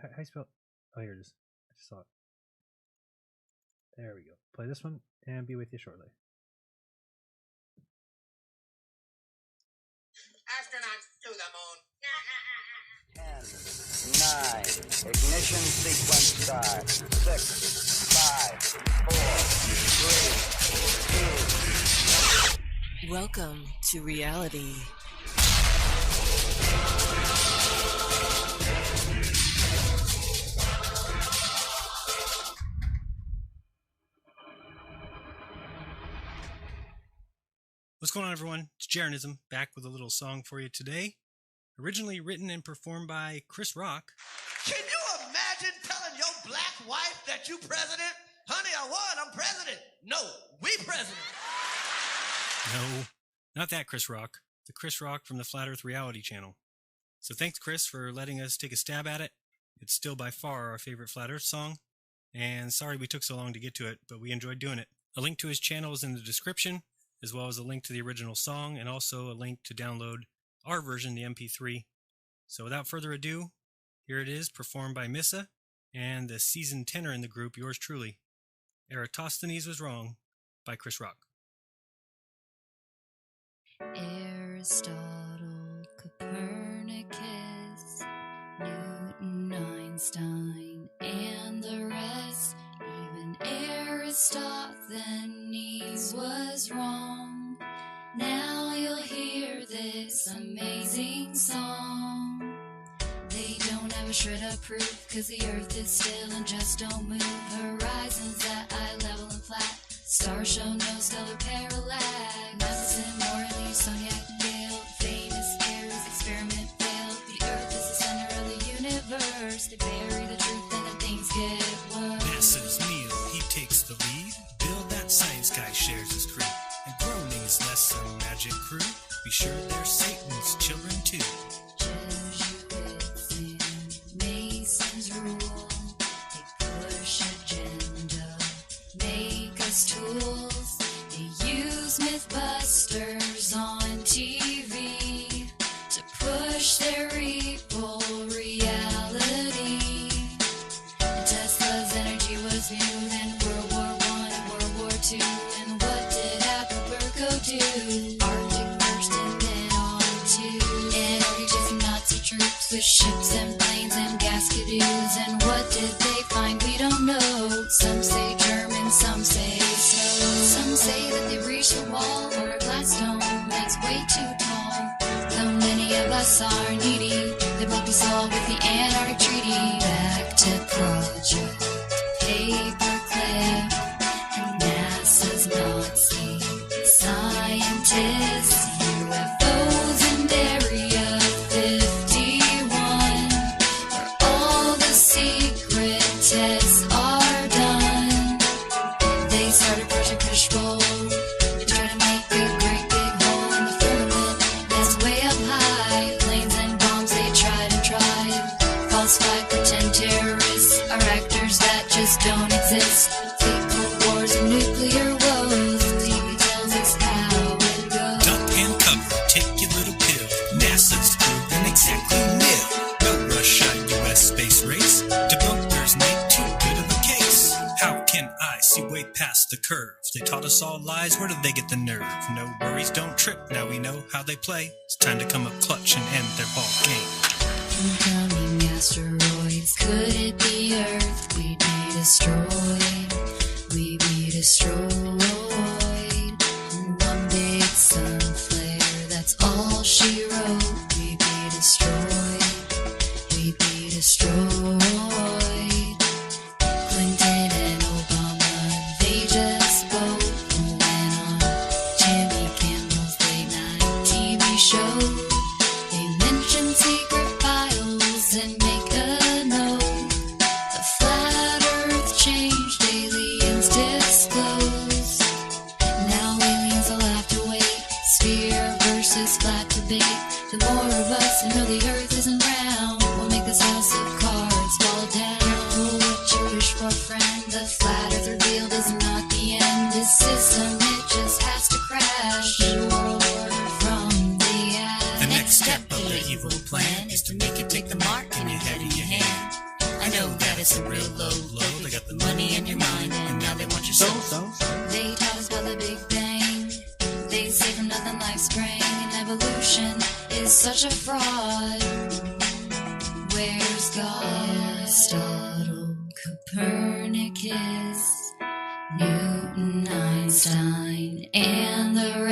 How you spell? Oh, here it is. I just saw it. There we go. Play this one and be with you shortly. Astronauts to the moon. 10, 9, ignition sequence start. 6, 5, 4, 3, 2. Welcome to reality. What's going on, everyone? It's Jeranism, back with a little song for you today. Originally written and performed by Chris Rock. Can you imagine telling your black wife that you president? Honey, I won. I'm president. No, we president. No, not that Chris Rock. The Chris Rock from the Flat Earth Reality channel. So thanks, Chris, for letting us take a stab at it. It's still by far our favorite Flat Earth song. And sorry we took so long to get to it, but we enjoyed doing it. A link to his channel is in the description, as well as a link to the original song, and also a link to download our version, the MP3. So without further ado, here it is, performed by Missa and the seasoned tenor in the group, yours truly. Eratosthenes Was Wrong by Chris Rock. Aristotle, Copernicus, Newton, Einstein, and the rest. Even Aristophanes was wrong. Now you'll hear this amazing song. They don't have a shred of proof, 'cause the earth is still and just don't move. Horizons at eye level and flat. Stars show no stellar parallax. crew. Be sure they're Satan's children too. Jesuits and Masons rule. They push agenda, make us tools. They use Mythbusters on TV to push their evil reality. And Tesla's energy was viewed in World War I and World War II. And what did Appenberg do? Arctic first and then on to Antarctic, chasing Nazi troops with ships and planes and gas-cadoos. And what did they find? We don't know. Some say German, some say snow. Some say that they reached the wall or a glass dome that's way too tall. Though many of us are needy, they both be solved with the Antarctic Treaty. Back to Project Paperclip and NASA's Nazi scientists, UFOs and Area 51, where all the secret tests are done. They started Project Fishbowl. They tried to make a great big hole in the firmament that's way up high. Planes and bombs they tried and tried. Falsified pretend terrorists are actors that just don't exist. Fake Cold Wars and nuclear woes. TV tells us how it goes. Duck and cover, take your little pill. NASA's proven exactly nil. No Russia, US space race. Debunkers make too good of a case. How can I see way past the curve? They taught us all lies, where did they get the nerve? No worries, don't trip, now we know how they play. It's time to come up clutch and end their ball game. Incoming asteroids, could it be Earth? We'd be destroyed, we'd be destroyed. One big sun flare, that's all she wrote. We'd be destroyed, we'd be destroyed. Clinton and Obama, they just both went on Jimmy Kimmel's late night TV show. They mention secret files and make a note. The flat earth changed, aliens disclose. Now aliens will have to wait. Sphere versus flat debate. The more of us who know the earth isn't round, we'll make this house of cards fall down. Careful what you wish for, friend. The flat earth revealed is not the end. This system, it just has to crash. New world order from the ass. The next step of their evil plan is to make it take the mark in your head and your hand. I know that it's a real low blow. They got the money in your mind, and now they want your soul. They taught us about the Big Bang. They say from nothing life sprang, and evolution is such a fraud. Where's God? Aristotle, Copernicus, Newton, Einstein, and the rest.